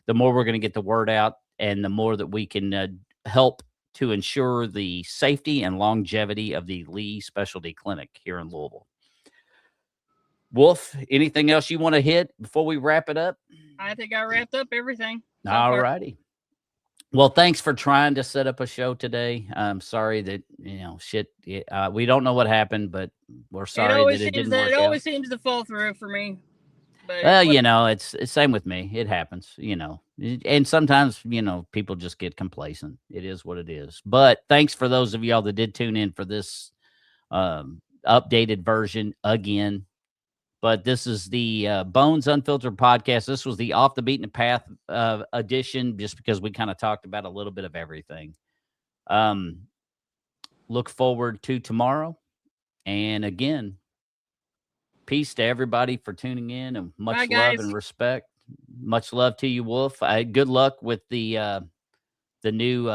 [SPEAKER 2] the more we're going to get the word out, and the more that we can help to ensure the safety and longevity of the Lee Specialty Clinic here in Louisville. Wolf, anything else you want to hit before we wrap it up?
[SPEAKER 3] I think I wrapped up everything.
[SPEAKER 2] All righty. Well, thanks for trying to set up a show today. I'm sorry that we don't know what happened, but we're sorry that it didn't work
[SPEAKER 3] It
[SPEAKER 2] out.
[SPEAKER 3] always seems to fall through for me. But
[SPEAKER 2] Well, it's same with me. It happens, and sometimes people just get complacent. It is what it is. But thanks for those of y'all that did tune in for this updated version again. But this is the Bones Unfiltered podcast. This was the Off the Beaten Path edition, just because we kind of talked about a little bit of everything. Look forward to tomorrow. And again, peace to everybody for tuning in, and much love and respect. Much love to you, Wolf. Good luck with the new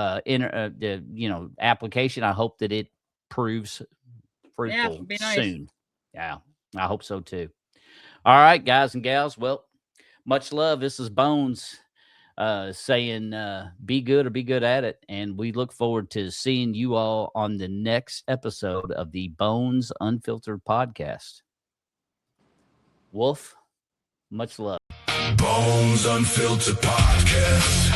[SPEAKER 2] application. I hope that it proves fruitful soon. Yeah, I hope so too. All right, guys and gals. Well, much love. This is Bones saying be good or be good at it. And we look forward to seeing you all on the next episode of the Bones Unfiltered podcast. Wolf, much love.
[SPEAKER 1] Bones Unfiltered podcast.